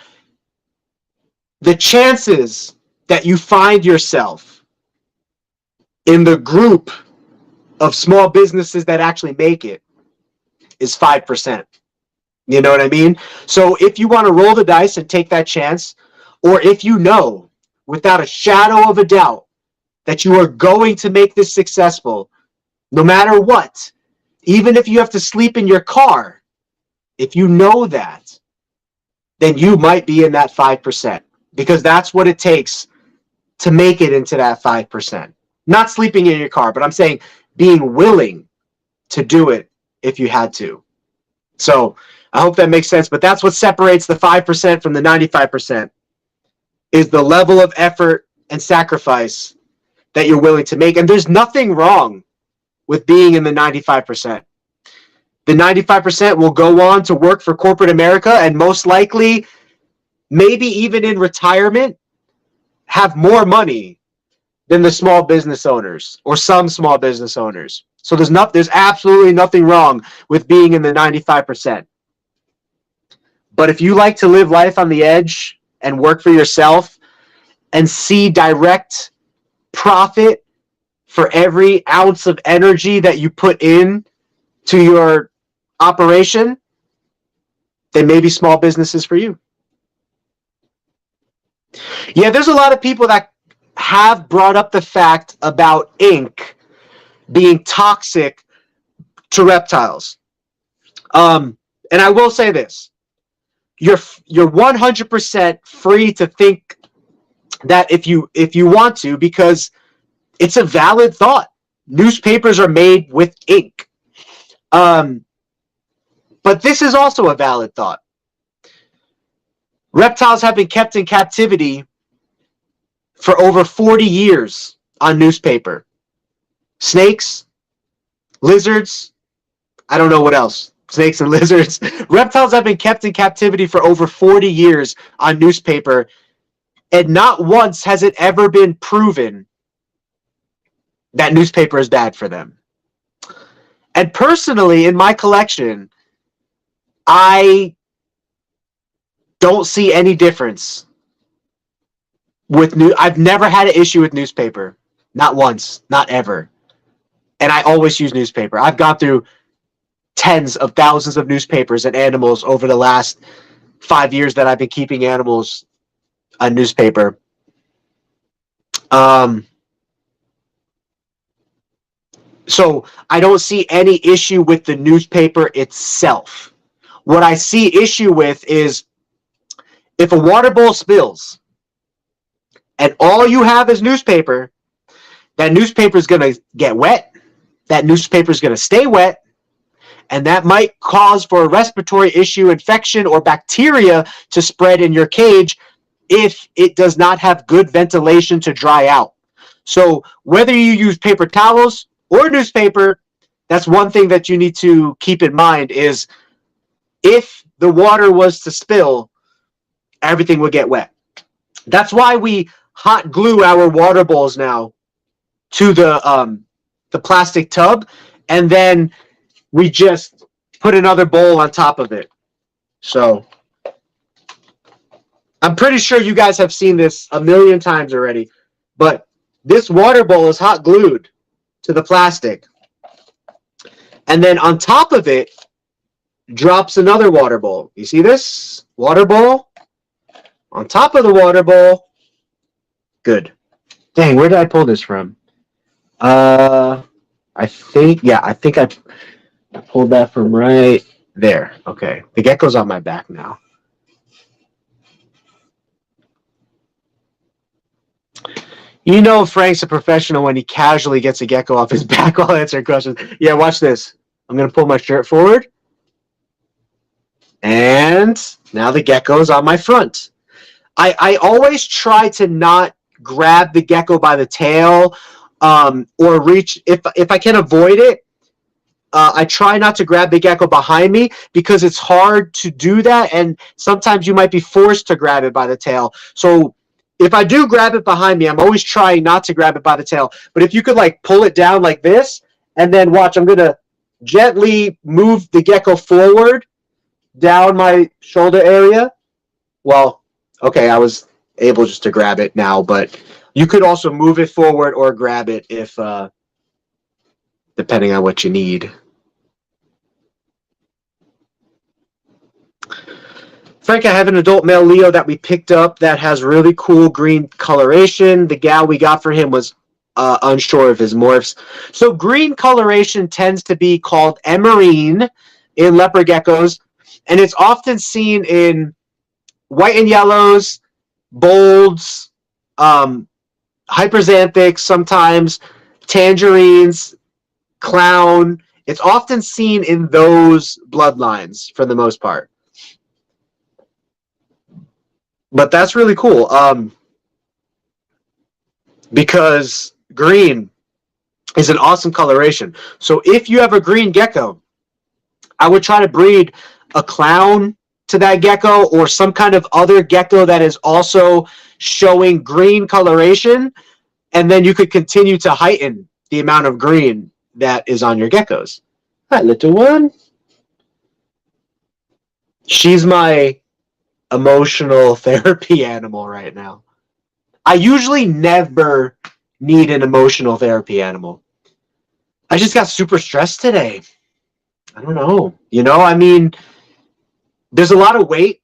the chances that you find yourself in the group of small businesses that actually make it is 5%. You know what I mean? So if you want to roll the dice and take that chance, or if you know without a shadow of a doubt that you are going to make this successful, no matter what, even if you have to sleep in your car, if you know that, then you might be in that 5%, because that's what it takes to make it into that 5%. Not sleeping in your car, but I'm saying being willing to do it if you had to. So I hope that makes sense, but that's what separates the 5% from the 95%, is the level of effort and sacrifice that you're willing to make. And there's nothing wrong with being in the 95%. The 95% will go on to work for corporate America and most likely, maybe even in retirement, have more money than the small business owners or some small business owners. So there's absolutely nothing wrong with being in the 95%. But if you like to live life on the edge and work for yourself and see direct profit for every ounce of energy that you put in to your operation, then maybe small business is for you. Yeah, there's a lot of people that have brought up the fact about ink being toxic to reptiles. And I will say this. You're 100% free to think that if you want to, because it's a valid thought. Newspapers are made with ink. But this is also a valid thought. Reptiles have been kept in captivity for over 40 years on newspaper. Snakes, lizards, I don't know what else. Snakes and lizards. Reptiles have been kept in captivity for over 40 years on newspaper, and not once has it ever been proven that newspaper is bad for them. And personally, in my collection, I don't see any difference with I've never had an issue with newspaper. Not once, not ever. And I always use newspaper. I've gone through tens of thousands of newspapers and animals over the last 5 years that I've been keeping animals on newspaper. So I don't see any issue with the newspaper itself. What I see issue with is if a water bowl spills and all you have is newspaper, that newspaper is going to get wet, that newspaper is going to stay wet, and that might cause for a respiratory issue, infection, or bacteria to spread in your cage if it does not have good ventilation to dry out. So whether you use paper towels or newspaper, that's one thing that you need to keep in mind is if the water was to spill, everything would get wet. That's why we hot glue our water bowls now to the plastic tub, and then we just put another bowl on top of it. So I'm pretty sure you guys have seen this a million times already, but this water bowl is hot glued to the plastic. And then on top of it drops another water bowl. You see this? Water bowl. On top of the water bowl. Good. Dang, where did I pull this from? I think I pulled that from right there. Okay. The gecko's on my back now. You know Frank's a professional when he casually gets a gecko off his back while answering questions. Yeah, watch this. I'm going to pull my shirt forward. And now the gecko's on my front. I always try to not grab the gecko by the tail or reach. If I can avoid it, I try not to grab the gecko behind me because it's hard to do that. And sometimes you might be forced to grab it by the tail. So if I do grab it behind me, I'm always trying not to grab it by the tail. But if you could like pull it down like this, and then watch, I'm going to gently move the gecko forward down my shoulder area. Well, okay, I was able just to grab it now, but you could also move it forward or grab it if, depending on what you need. Frank, I have an adult male Leo that we picked up that has really cool green coloration. The gal we got for him was unsure of his morphs. So green coloration tends to be called emerine in leopard geckos, and it's often seen in white and yellows, bolds, hyperzanthics sometimes, tangerines, clown. It's often seen in those bloodlines for the most part. But that's really cool because green is an awesome coloration. So if you have a green gecko, I would try to breed a clown to that gecko or some kind of other gecko that is also showing green coloration, and then you could continue to heighten the amount of green that is on your geckos. Hi, little one. She's my emotional therapy animal right now. I usually never need an emotional therapy animal. I just got super stressed today. I don't know. I mean, there's a lot of weight.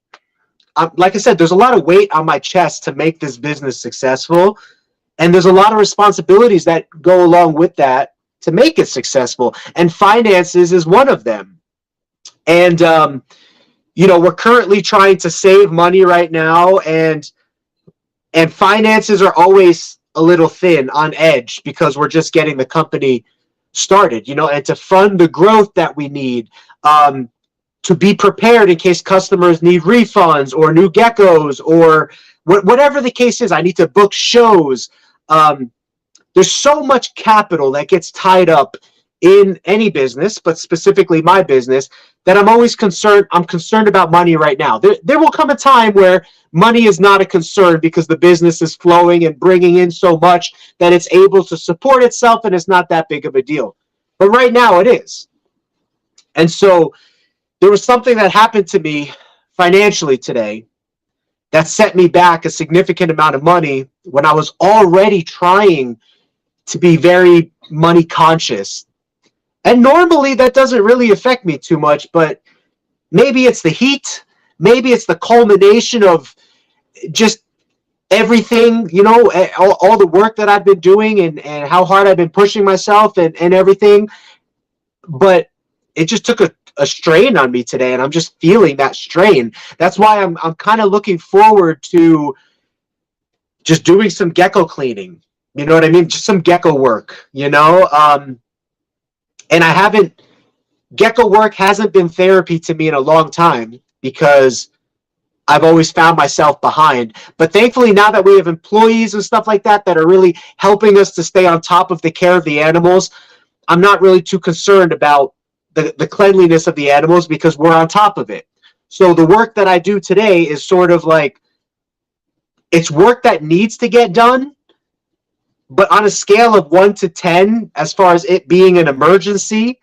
Like I said, there's a lot of weight on my chest to make this business successful. And there's a lot of responsibilities that go along with that to make it successful. And finances is one of them. And, we're currently trying to save money right now, and finances are always a little thin on edge because we're just getting the company started, and to fund the growth that we need, to be prepared in case customers need refunds or new geckos or whatever the case is. I need to book shows. There's so much capital that gets tied up in any business, but specifically my business, that I'm always concerned. I'm concerned about money right now. There will come a time where money is not a concern because the business is flowing and bringing in so much that it's able to support itself and it's not that big of a deal. But right now it is. And so there was something that happened to me financially today that set me back a significant amount of money when I was already trying to be very money conscious. And normally that doesn't really affect me too much, but maybe it's the heat, maybe it's the culmination of just everything, all the work that I've been doing and how hard I've been pushing myself and everything. But it just took a strain on me today, and I'm just feeling that strain. That's why I'm kind of looking forward to just doing some gecko cleaning. You know what I mean? Just some gecko work, and gecko work hasn't been therapy to me in a long time because I've always found myself behind. But thankfully, now that we have employees and stuff like that are really helping us to stay on top of the care of the animals, I'm not really too concerned about the cleanliness of the animals because we're on top of it. So the work that I do today is sort of like, it's work that needs to get done, but on a scale of 1 to 10, as far as it being an emergency,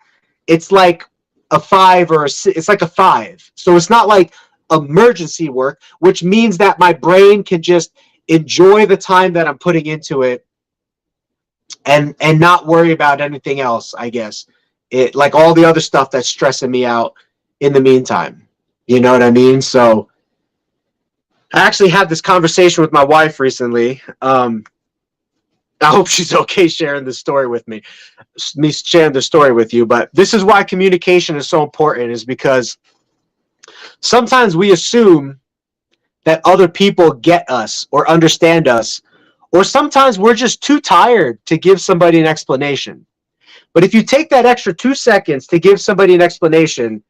it's like a 5 or it's like a 5. So it's not like emergency work, which means that my brain can just enjoy the time that I'm putting into it and not worry about anything else, I guess. It, like all the other stuff that's stressing me out in the meantime. You know what I mean? So I actually had this conversation with my wife recently. I hope she's okay sharing this story with me sharing the story with you. But this is why communication is so important, is because sometimes we assume that other people get us or understand us, or sometimes we're just too tired to give somebody an explanation. But if you take that extra 2 seconds to give somebody an explanation,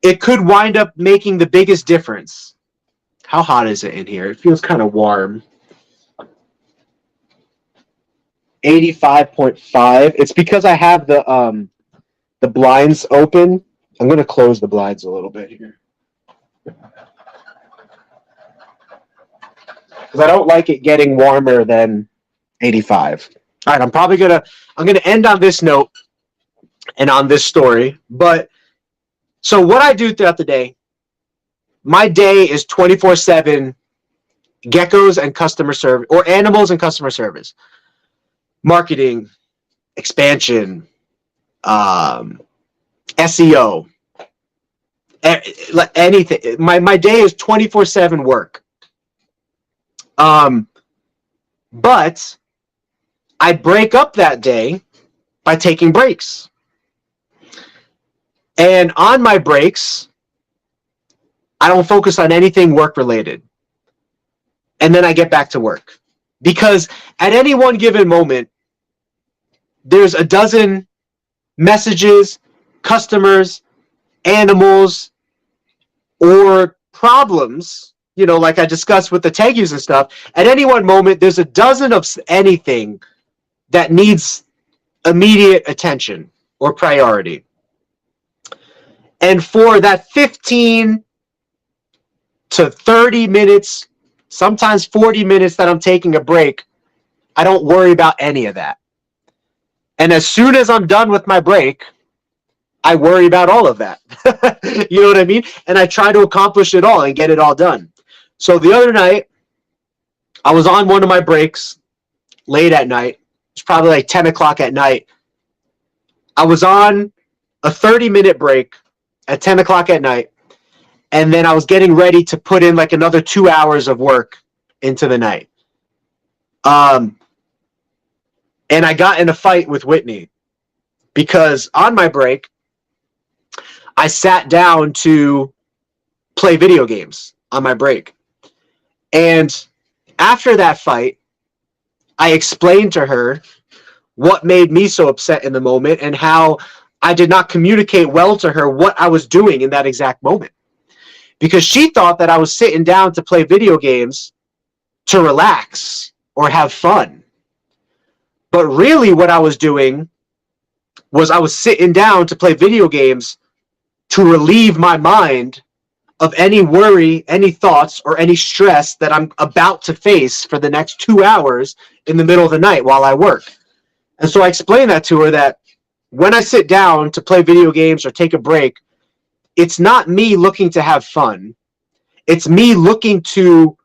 it could wind up making the biggest difference. How hot is it in here? It feels kind of warm. 85.5. It's because I have the blinds open. I'm going to close the blinds a little bit here, because I don't like it getting warmer than 85. All right, I'm going to end on this note and on this story. But so what I do throughout the day, my day is 24/7 geckos and customer service, or animals and customer service, marketing, expansion, SEO, anything. My day is 24/7 work. But I break up that day by taking breaks. And on my breaks, I don't focus on anything work related. And then I get back to work. Because at any one given moment, there's a dozen messages, customers, animals, or problems, you know, like I discussed with the Tegus and stuff. At any one moment, there's a dozen of anything that needs immediate attention or priority. And for that 15 to 30 minutes, sometimes 40 minutes that I'm taking a break, I don't worry about any of that. And as soon as I'm done with my break, I worry about all of that. You know what I mean? And I try to accomplish it all and get it all done. So the other night, I was on one of my breaks late at night. It's probably like 10 o'clock at night. I was on a 30-minute break at 10 o'clock at night. And then I was getting ready to put in like another 2 hours of work into the night. And I got in a fight with Whitney because on my break, I sat down to play video games on my break. And after that fight, I explained to her what made me so upset in the moment and how I did not communicate well to her what I was doing in that exact moment. Because she thought that I was sitting down to play video games to relax or have fun. But really what I was doing was I was sitting down to play video games to relieve my mind of any worry, any thoughts, or any stress that I'm about to face for the next 2 hours in the middle of the night while I work. And so I explained that to her, that when I sit down to play video games or take a break, it's not me looking to have fun. It's me looking to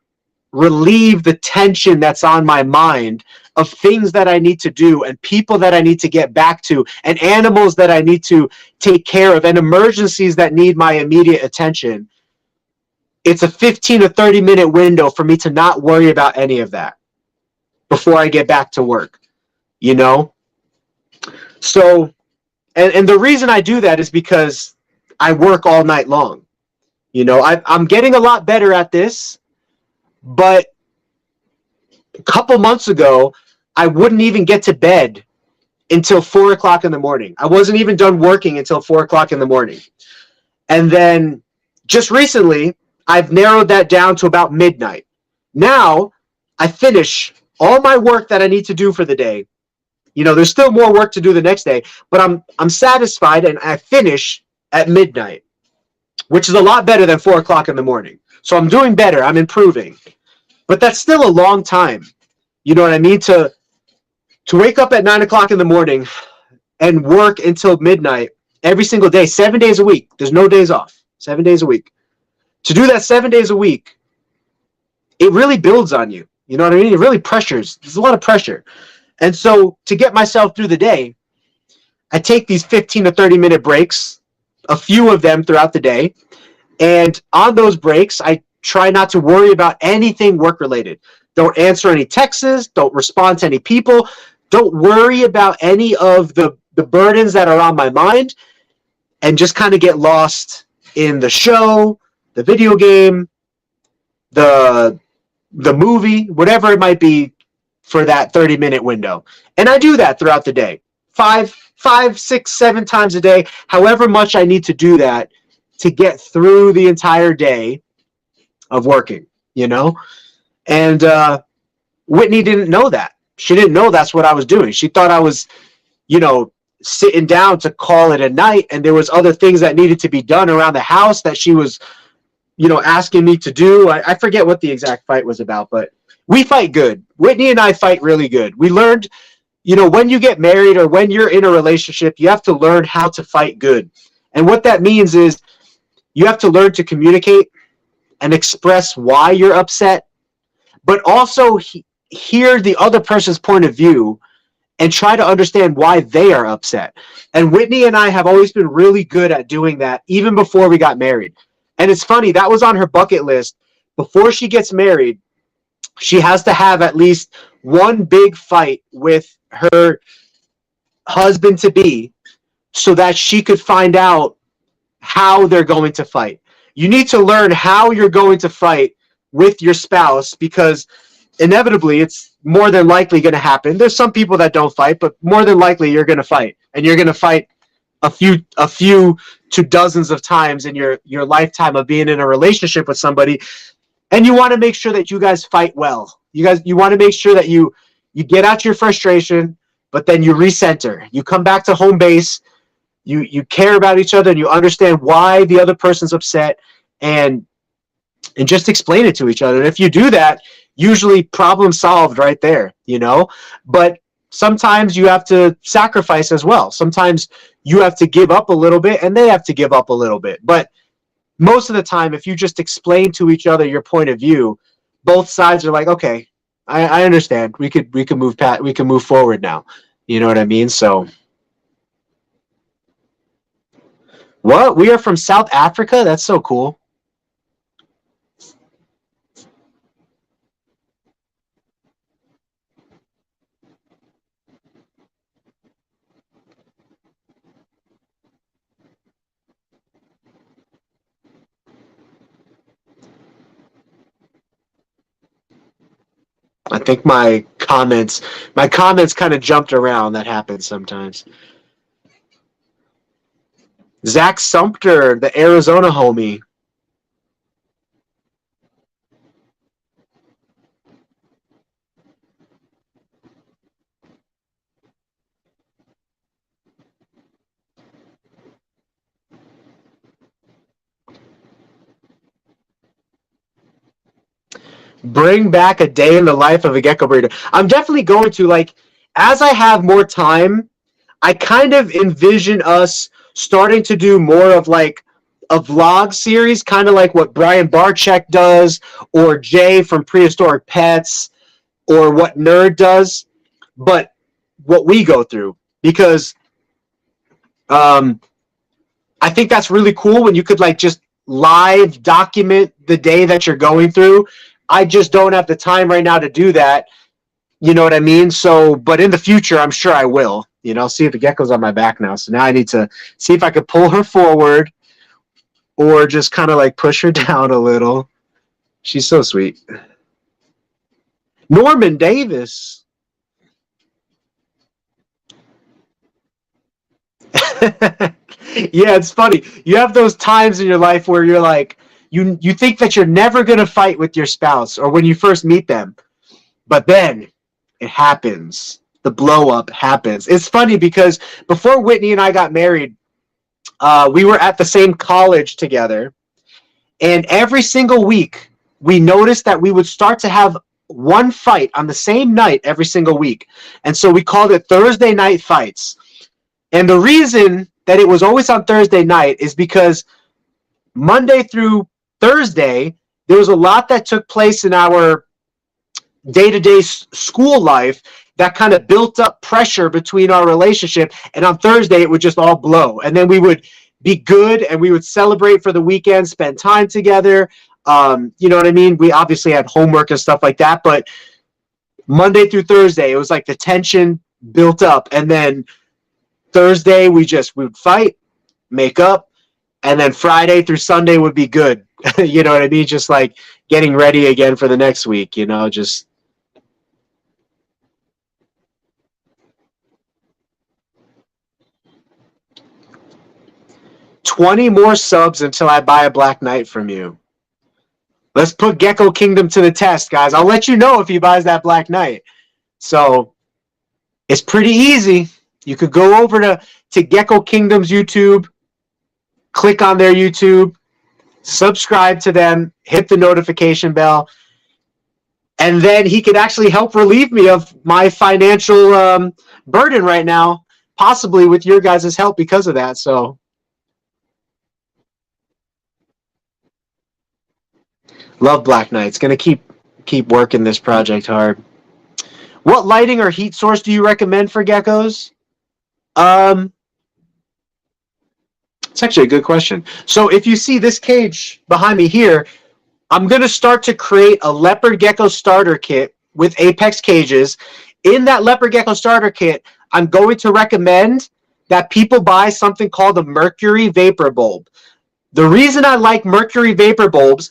relieve the tension that's on my mind of things that I need to do and people that I need to get back to and animals that I need to take care of and emergencies that need my immediate attention. It's a 15 to 30 minute window for me to not worry about any of that before I get back to work, you know? So, and the reason I do that is because I work all night long. You know, I'm getting a lot better at this, but a couple months ago, I wouldn't even get to bed until 4 o'clock in the morning. I wasn't even done working until 4 o'clock in the morning. And then just recently, I've narrowed that down to about midnight. Now, I finish all my work that I need to do for the day. You know, there's still more work to do the next day, but I'm satisfied and I finish at midnight, which is a lot better than 4 o'clock in the morning. So I'm doing better. I'm improving. But that's still a long time. You know what I mean? To wake up at 9 o'clock in the morning and work until midnight every single day, 7 days a week. There's no days off. 7 days a week. To do that 7 days a week, it really builds on you. You know what I mean? It really pressures. There's a lot of pressure. And so to get myself through the day, I take these 15 to 30-minute breaks, a few of them throughout the day. And on those breaks, I try not to worry about anything work-related. Don't answer any texts. Don't respond to any people. Don't worry about any of the burdens that are on my mind, and just kind of get lost in the show, the video game, the movie, whatever it might be for that 30-minute window. And I do that throughout the day. 5, 6, 7 times a day, however much I need to do that to get through the entire day of working, you know? And Whitney didn't know that. She didn't know that's what I was doing. She thought I was, you know, sitting down to call it a night, and there was other things that needed to be done around the house that she was, you know, asking me to do. I forget what the exact fight was about, but we fight good. Whitney and I fight really good. We learned, you know, when you get married or when you're in a relationship, you have to learn how to fight good. And what that means is you have to learn to communicate and express why you're upset, but also hear the other person's point of view and try to understand why they are upset. And Whitney and I have always been really good at doing that, even before we got married. And it's funny, that was on her bucket list. Before she gets married, she has to have at least one big fight with her husband-to-be so that she could find out how they're going to fight. You need to learn how you're going to fight with your spouse, because inevitably it's more than likely going to happen. There's some people that don't fight, but more than likely you're going to fight, and you're going to fight a few to dozens of times in your lifetime of being in a relationship with somebody. And you want to make sure that you guys fight well. You want to make sure that you get out your frustration, but then you recenter. You come back to home base. You care about each other, and you understand why the other person's upset, and just explain it to each other. And if you do that, usually problem solved right there, you know. But sometimes you have to sacrifice as well. Sometimes you have to give up a little bit, and they have to give up a little bit. But most of the time, if you just explain to each other your point of view, both sides are like, okay, I understand. We can move forward now. You know what I mean? So, what? We are from South Africa? That's so cool. I think my comments kind of jumped around. That happens sometimes. Zach Sumter, the Arizona homie. Bring back a day in the life of a gecko breeder. I'm definitely going to, like, as I have more time, I kind of envision us starting to do more of like a vlog series, kind of like what Brian Barczyk does, or Jay from Prehistoric Pets, or what Nerd does, but what we go through. Because I think that's really cool when you could like just live document the day that you're going through. I just don't have the time right now to do that. You know what I mean? So, but in the future, I'm sure I will. You know, see if the gecko's on my back now. So now I need to see if I could pull her forward or just kind of like push her down a little. She's so sweet. Norman Davis. Yeah, it's funny. You have those times in your life where you're like, you think that you're never going to fight with your spouse or when you first meet them. But then it happens. The blow up happens. It's funny because before Whitney and I got married, we were at the same college together. And every single week, we noticed that we would start to have one fight on the same night every single week. And so we called it Thursday night fights. And the reason that it was always on Thursday night is because Monday through Thursday, there was a lot that took place in our day-to-day school life that kind of built up pressure between our relationship. And on Thursday, it would just all blow. And then we would be good and we would celebrate for the weekend, spend time together. You know what I mean? We obviously had homework and stuff like that, but Monday through Thursday, it was like the tension built up. And then Thursday, we would fight, make up, and then Friday through Sunday would be good. You know what I mean? Just like getting ready again for the next week, you know, just. $20 more subs until I buy a Black Knight from you. Let's put Gecko Kingdom to the test, guys. I'll let you know if he buys that Black Knight. So it's pretty easy. You could go over to Gecko Kingdom's YouTube, click on their YouTube, subscribe to them, hit the notification bell, and then he could actually help relieve me of my financial burden right now, possibly with your guys' help because of that. So love Black Knights. Gonna keep working this project hard. What lighting or heat source do you recommend for geckos? It's actually a good question. So if you see this cage behind me here, I'm going to start to create a Leopard Gecko starter kit with Apex cages. In that Leopard Gecko starter kit, I'm going to recommend that people buy something called a mercury vapor bulb. The reason I like mercury vapor bulbs,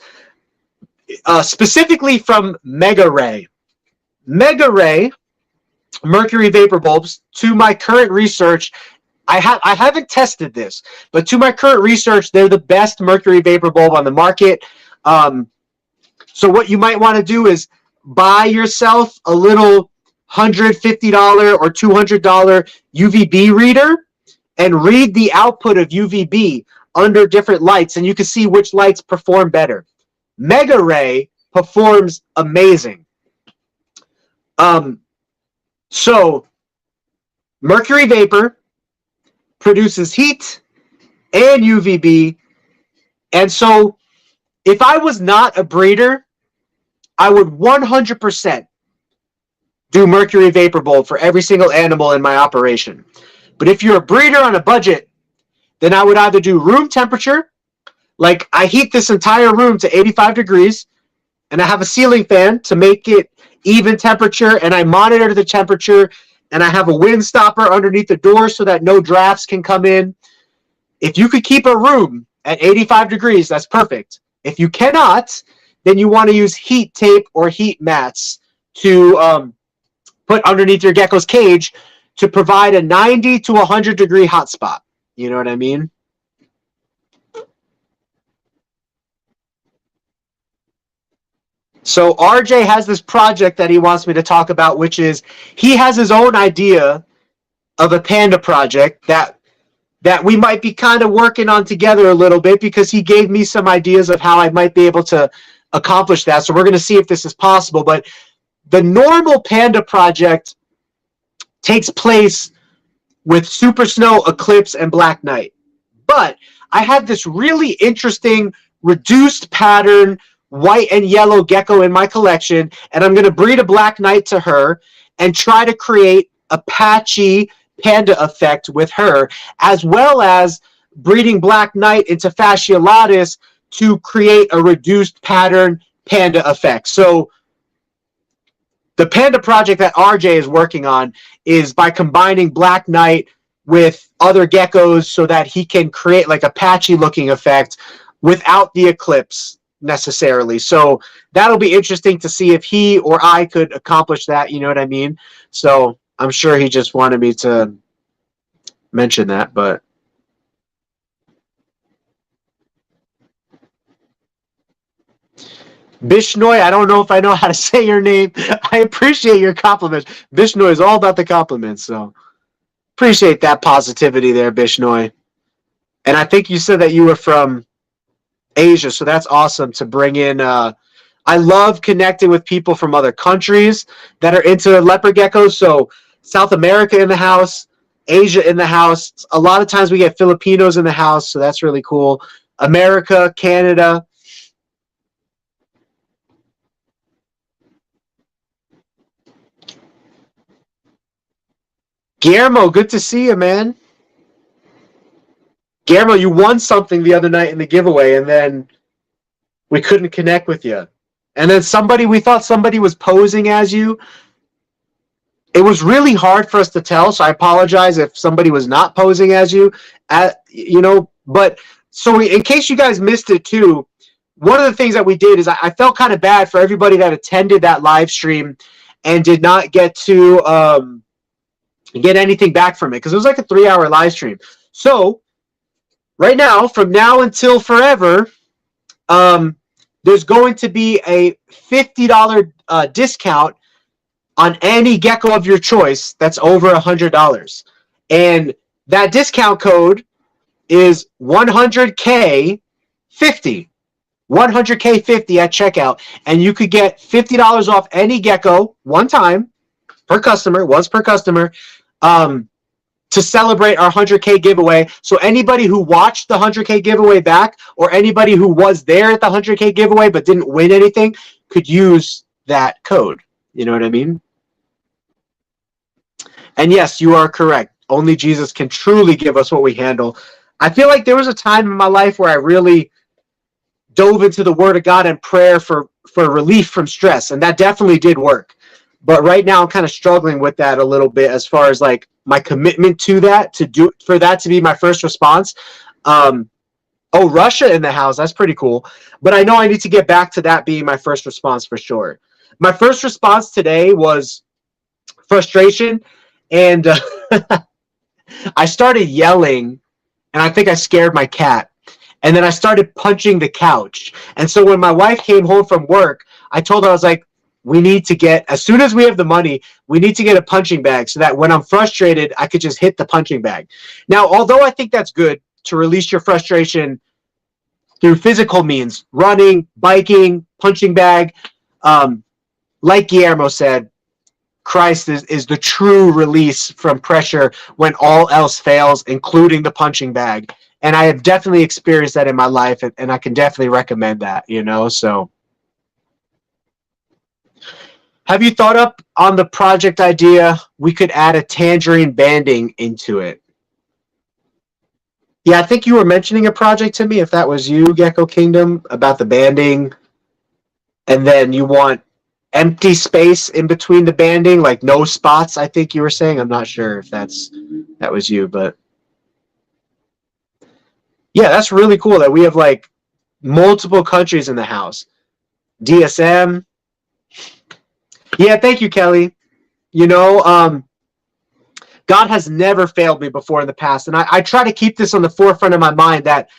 specifically from Mega Ray. Mega Ray mercury vapor bulbs, to my current research, I haven't tested this, but to my current research, they're the best mercury vapor bulb on the market. So what you might want to do is buy yourself a little $150 or $200 UVB reader and read the output of UVB under different lights, and you can see which lights perform better. Mega Ray performs amazing. So mercury vapor produces heat and UVB, and so if I was not a breeder, I would 100% do mercury vapor bulb for every single animal in my operation. But if you're a breeder on a budget, then I would either do room temperature, like I heat this entire room to 85 degrees, and I have a ceiling fan to make it even temperature, and I monitor the temperature, and I have a wind stopper underneath the door so that no drafts can come in. If you could keep a room at 85 degrees, that's perfect. If you cannot, then you want to use heat tape or heat mats to put underneath your gecko's cage to provide a 90 to 100 degree hot spot. You know what I mean? So RJ has this project that he wants me to talk about, which is he has his own idea of a panda project that we might be kind of working on together a little bit, because he gave me some ideas of how I might be able to accomplish that. So we're going to see if this is possible. But the normal panda project takes place with Super Snow, Eclipse, and Black Knight. But I have this really interesting reduced pattern white and yellow gecko in my collection, and I'm going to breed a Black Knight to her and try to create a patchy panda effect with her, as well as breeding Black Knight into fasciolatus to create a reduced pattern panda effect. So the panda project that RJ is working on is by combining Black Knight with other geckos so that he can create like a patchy looking effect without the Eclipse necessarily. So that'll be interesting to see if he or I could accomplish that, you know what I mean? So I'm sure he just wanted me to mention that, but Bishnoy, I don't know if I know how to say your name. I appreciate your compliments. Bishnoy is all about the compliments, so appreciate that positivity there, Bishnoy. And I think you said that you were from Asia, so that's awesome to bring in. I love connecting with people from other countries that are into leopard geckos. So South America in the house, Asia in the house. A lot of times we get Filipinos in the house, so that's really cool. America, Canada. Guillermo, good to see you, man. Guillermo, you won something the other night in the giveaway, and then we couldn't connect with you. And then we thought somebody was posing as you. It was really hard for us to tell, so I apologize if somebody was not posing as you. But so in case you guys missed it too, one of the things that we did is I felt kind of bad for everybody that attended that live stream and did not get to get anything back from it, because it was like a 3-hour live stream. So right now, from now until forever, there's going to be a $50 discount on any gecko of your choice that's over $100. And that discount code is 100K50. 100K50 at checkout. And you could get $50 off any gecko once per customer, to celebrate our 100K giveaway. So anybody who watched the 100K giveaway back, or anybody who was there at the 100K giveaway but didn't win anything, could use that code. You know what I mean? And yes, you are correct. Only Jesus can truly give us what we handle. I feel like there was a time in my life where I really dove into the Word of God and prayer for relief from stress, and that definitely did work. But right now I'm kind of struggling with that a little bit, as far as like my commitment to that, for that to be my first response. Russia in the house, that's pretty cool. But I know I need to get back to that being my first response for sure. My first response today was frustration, and I started yelling, and I think I scared my cat. And then I started punching the couch. And so when my wife came home from work, I told her, I was like, we need to get, as soon as we have the money, we need to get a punching bag so that when I'm frustrated, I could just hit the punching bag. Now, although I think that's good to release your frustration through physical means, running, biking, punching bag, like Guillermo said, Christ is the true release from pressure when all else fails, including the punching bag. And I have definitely experienced that in my life, and I can definitely recommend that, so. Have you thought up on the project idea? We could add a tangerine banding into it. Yeah, I think you were mentioning a project to me, if that was you, Gecko Kingdom, about the banding. And then you want empty space in between the banding, like no spots, I think you were saying. I'm not sure if that was you, but yeah, that's really cool that we have like multiple countries in the house. DSM. Yeah, thank you, Kelly. God has never failed me before in the past. And I try to keep this on the forefront of my mind, that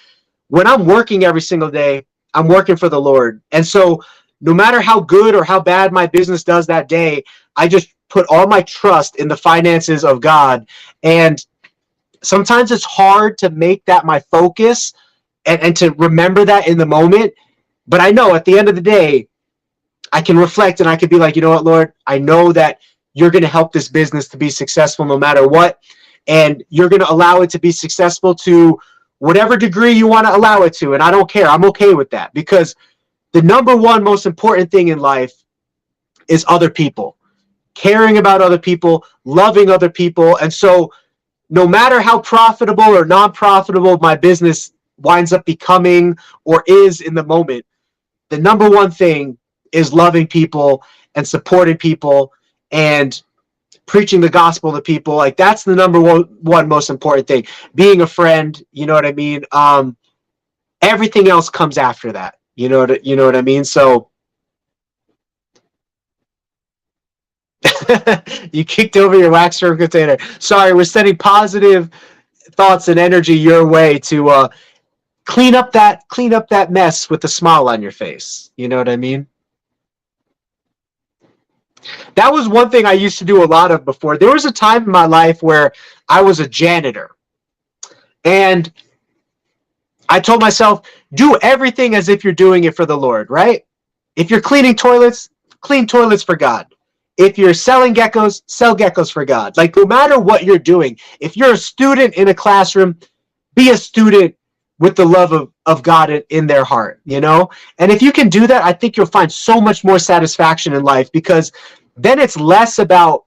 when I'm working every single day, I'm working for the Lord. And so no matter how good or how bad my business does that day, I just put all my trust in the finances of God. And sometimes it's hard to make that my focus and to remember that in the moment. But I know at the end of the day, I can reflect and I can be like, you know what, Lord, I know that you're going to help this business to be successful no matter what. And you're going to allow it to be successful to whatever degree you want to allow it to. And I don't care. I'm okay with that, because the number one most important thing in life is other people, caring about other people, loving other people. And so no matter how profitable or non-profitable my business winds up becoming or is in the moment, the number one thing is loving people and supporting people and preaching the gospel to people. Like, that's the number one most important thing. Being a friend, you know what I mean? Everything else comes after that. You know what I mean? So you kicked over your wax room container. Sorry, we're sending positive thoughts and energy your way to clean up that mess with a smile on your face. You know what I mean? That was one thing I used to do a lot of before. There was a time in my life where I was a janitor. And I told myself, do everything as if you're doing it for the Lord, right? If you're cleaning toilets, clean toilets for God. If you're selling geckos, sell geckos for God. Like, no matter what you're doing, if you're a student in a classroom, be a student with the love of God in their heart, you know? And if you can do that, I think you'll find so much more satisfaction in life, because then it's less about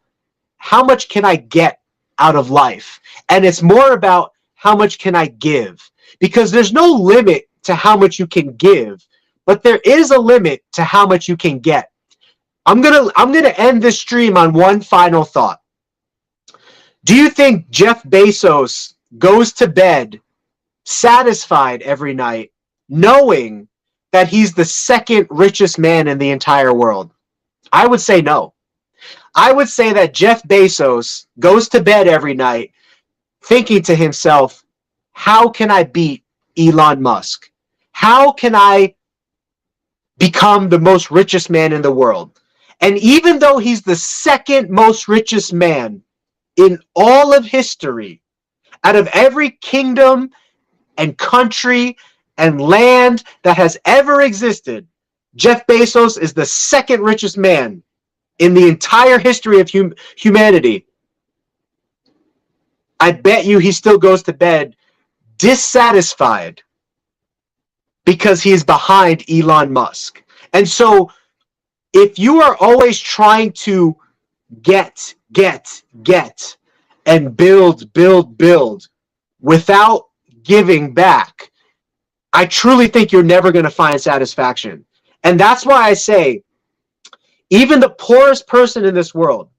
how much can I get out of life. And it's more about how much can I give? Because there's no limit to how much you can give, but there is a limit to how much you can get. I'm gonna end this stream on one final thought. Do you think Jeff Bezos goes to bed satisfied every night, knowing that he's the second richest man in the entire world? I would say no. I would say that Jeff Bezos goes to bed every night thinking to himself, how can I beat Elon Musk? How can I become the most richest man in the world? And even though he's the second most richest man in all of history, out of every kingdom and country and land that has ever existed, Jeff Bezos is the second richest man in the entire history of humanity. I bet you he still goes to bed dissatisfied because he is behind Elon Musk. And so if you are always trying to get, and build without giving back, I truly think you're never going to find satisfaction. And that's why I say, even the poorest person in this world,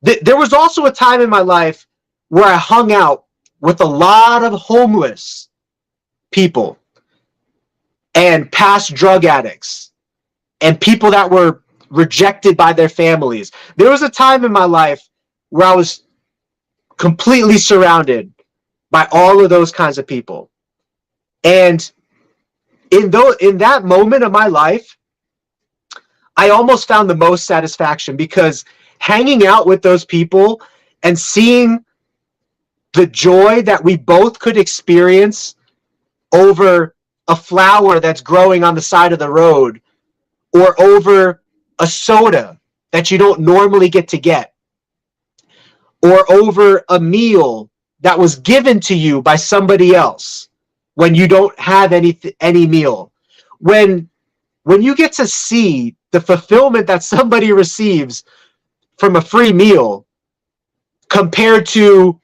there was also a time in my life where I hung out with a lot of homeless people and past drug addicts and people that were rejected by their families. There was a time in my life where I was completely surrounded by all of those kinds of people. And in that moment of my life, I almost found the most satisfaction, because hanging out with those people and seeing the joy that we both could experience over a flower that's growing on the side of the road, or over a soda that you don't normally get to get, or over a meal that was given to you by somebody else when you don't have any meal. When you get to see the fulfillment that somebody receives from a free meal compared to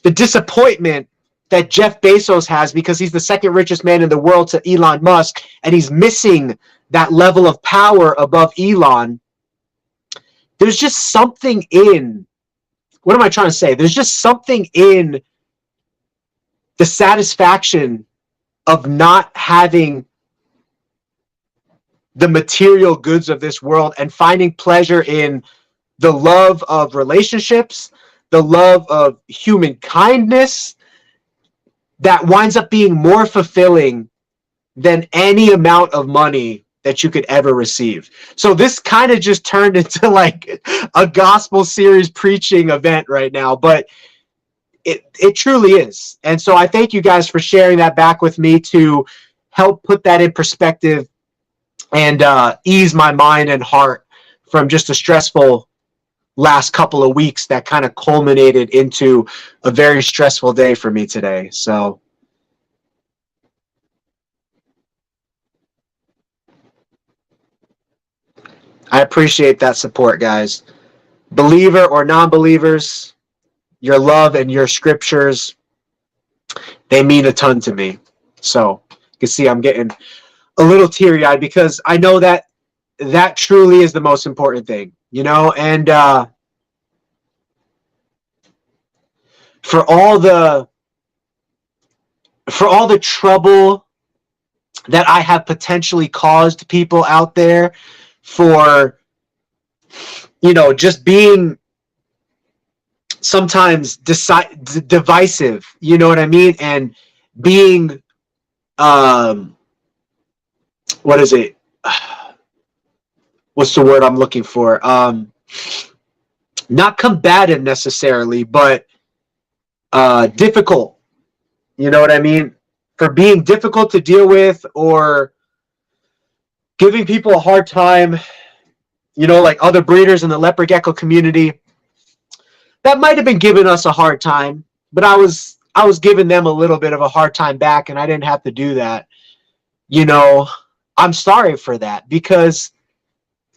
the disappointment that Jeff Bezos has because he's the second richest man in the world to Elon Musk, and he's missing that level of power above Elon, there's just something in, what am I trying to say? There's just something in the satisfaction of not having the material goods of this world and finding pleasure in the love of relationships, the love of human kindness, that winds up being more fulfilling than any amount of money that you could ever receive. So this kind of just turned into like a gospel series preaching event right now, but it truly is. And so I thank you guys for sharing that back with me to help put that in perspective and ease my mind and heart from just a stressful last couple of weeks that kind of culminated into a very stressful day for me today. So I appreciate that support, guys. Believer or non-believers, your love and your scriptures, they mean a ton to me. So you can see I'm getting a little teary-eyed, because I know that that truly is the most important thing, you know. And for all the trouble that I have potentially caused people out there, for, you know, just being sometimes divisive, you know what I mean, and being what is it? What's the word I'm looking for? Not combative necessarily, but difficult. You know what I mean? For being difficult to deal with, or giving people a hard time, you know, like other breeders in the leopard gecko community that might have been giving us a hard time, but I was giving them a little bit of a hard time back, and I didn't have to do that. You know, I'm sorry for that, because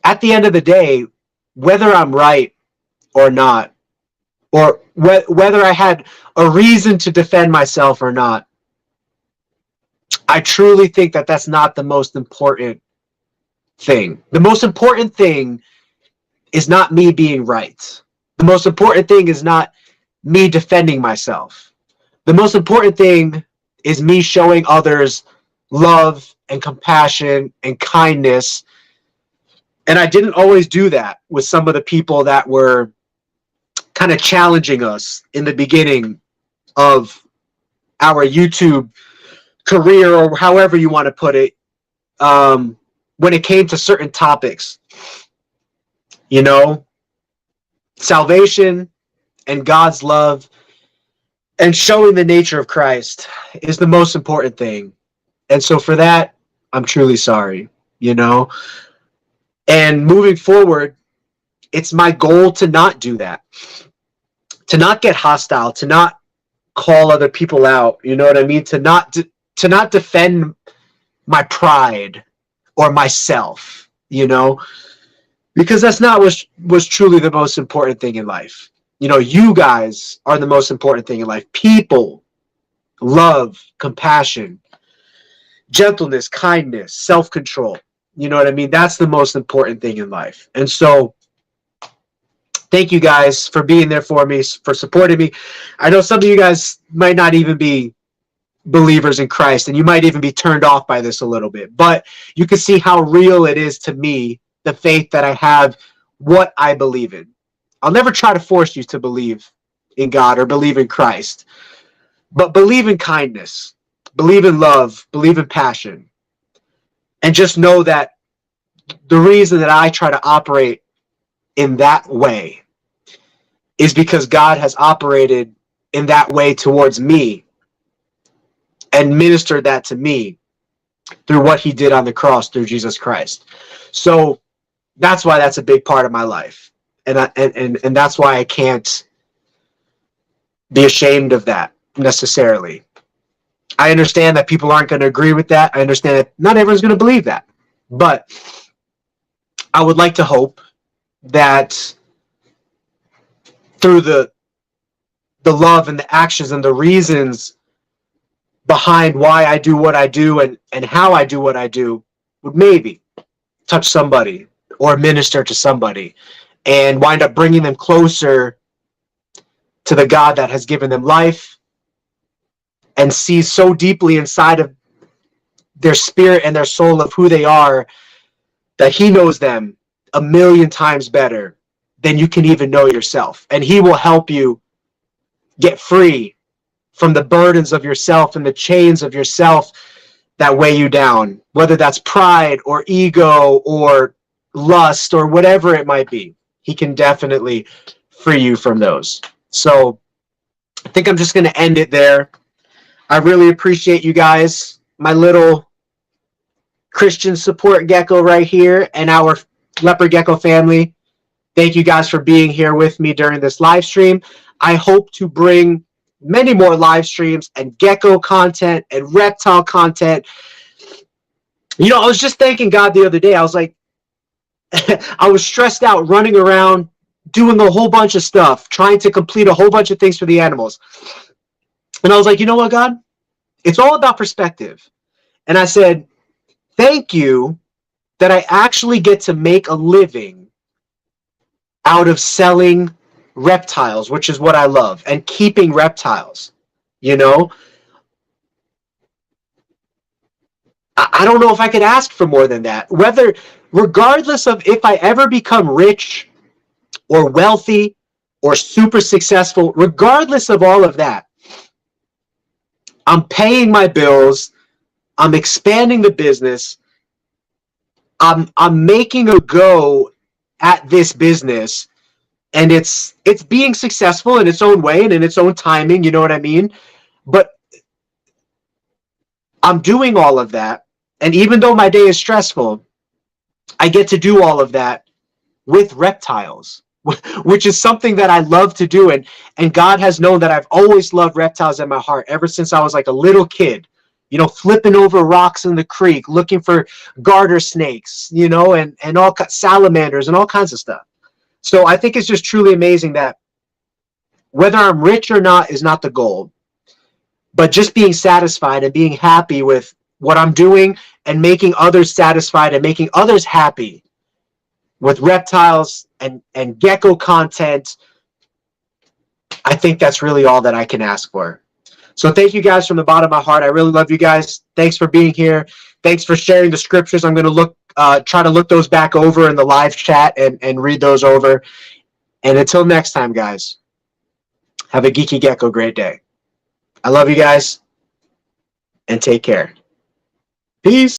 at the end of the day, whether I'm right or not, or whether I had a reason to defend myself or not. I truly think that that's not the most important thing. The most important thing is not me being right. The most important thing is not me defending myself. The most important thing is me showing others love and compassion and kindness. And I didn't always do that with some of the people that were kind of challenging us in the beginning of our YouTube career, or however you want to put it, when it came to certain topics. You know, salvation and God's love and showing the nature of Christ is the most important thing. And so for that, I'm truly sorry, you know. And moving forward, it's my goal to not do that, to not get hostile, to not call other people out, you know what I mean? To not defend my pride or myself, you know, because that's not what was truly the most important thing in life. You know, you guys are the most important thing in life. People, love, compassion, gentleness, kindness, self-control. You know what I mean? That's the most important thing in life. And so thank you guys for being there for me, for supporting me. I know some of you guys might not even be believers in Christ, and you might even be turned off by this a little bit, but you can see how real it is to me, the faith that I have, what I believe in. I'll never try to force you to believe in God or believe in Christ, but believe in kindness, believe in love, believe in passion, and just know that the reason that I try to operate in that way is because God has operated in that way towards me and ministered that to me through what he did on the cross through Jesus Christ. So that's why that's a big part of my life. And that's why I can't be ashamed of that necessarily. I understand that people aren't going to agree with that. I understand that not everyone's going to believe that. But I would like to hope that through the love and the actions and the reasons behind why I do what I do and how I do what I do would maybe touch somebody or minister to somebody and wind up bringing them closer to the God that has given them life and sees so deeply inside of their spirit and their soul of who they are that he knows them a million times better than you can even know yourself. And he will help you get free from the burdens of yourself and the chains of yourself that weigh you down, whether that's pride or ego or lust or whatever it might be. He can definitely free you from those. So I think I'm just going to end it there. I really appreciate you guys, my little Christian support gecko right here, and our Leopard Gecko family. Thank you guys for being here with me during this live stream. I hope to bring many more live streams and gecko content and reptile content. You know, I was just thanking God the other day. I was like, I was stressed out running around doing a whole bunch of stuff, trying to complete a whole bunch of things for the animals. And I was like, you know what, God? It's all about perspective. And I said, thank you that I actually get to make a living out of selling reptiles, which is what I love, and keeping reptiles. You know, I don't know if I could ask for more than that. Regardless of if I ever become rich or wealthy or super successful, regardless of all of that, I'm paying my bills, I'm expanding the business, I'm making a go at this business, and it's being successful in its own way and in its own timing, you know what I mean? But I'm doing all of that, and even though my day is stressful, I get to do all of that with reptiles, which is something that I love to do. And God has known that I've always loved reptiles in my heart ever since I was like a little kid, you know, flipping over rocks in the creek, looking for garter snakes, you know, and all salamanders and all kinds of stuff. So I think it's just truly amazing that Whether I'm rich or not is not the goal, but just being satisfied and being happy with what I'm doing and making others satisfied and making others happy with reptiles and gecko content. I think that's really all that I can ask for. So thank you guys from the bottom of my heart. I really love you guys. Thanks for being here. Thanks for sharing the scriptures. I'm going to try to look those back over in the live chat and read those over. And until next time, guys, have a Geeky Gecko great day. I love you guys, and take care. Peace.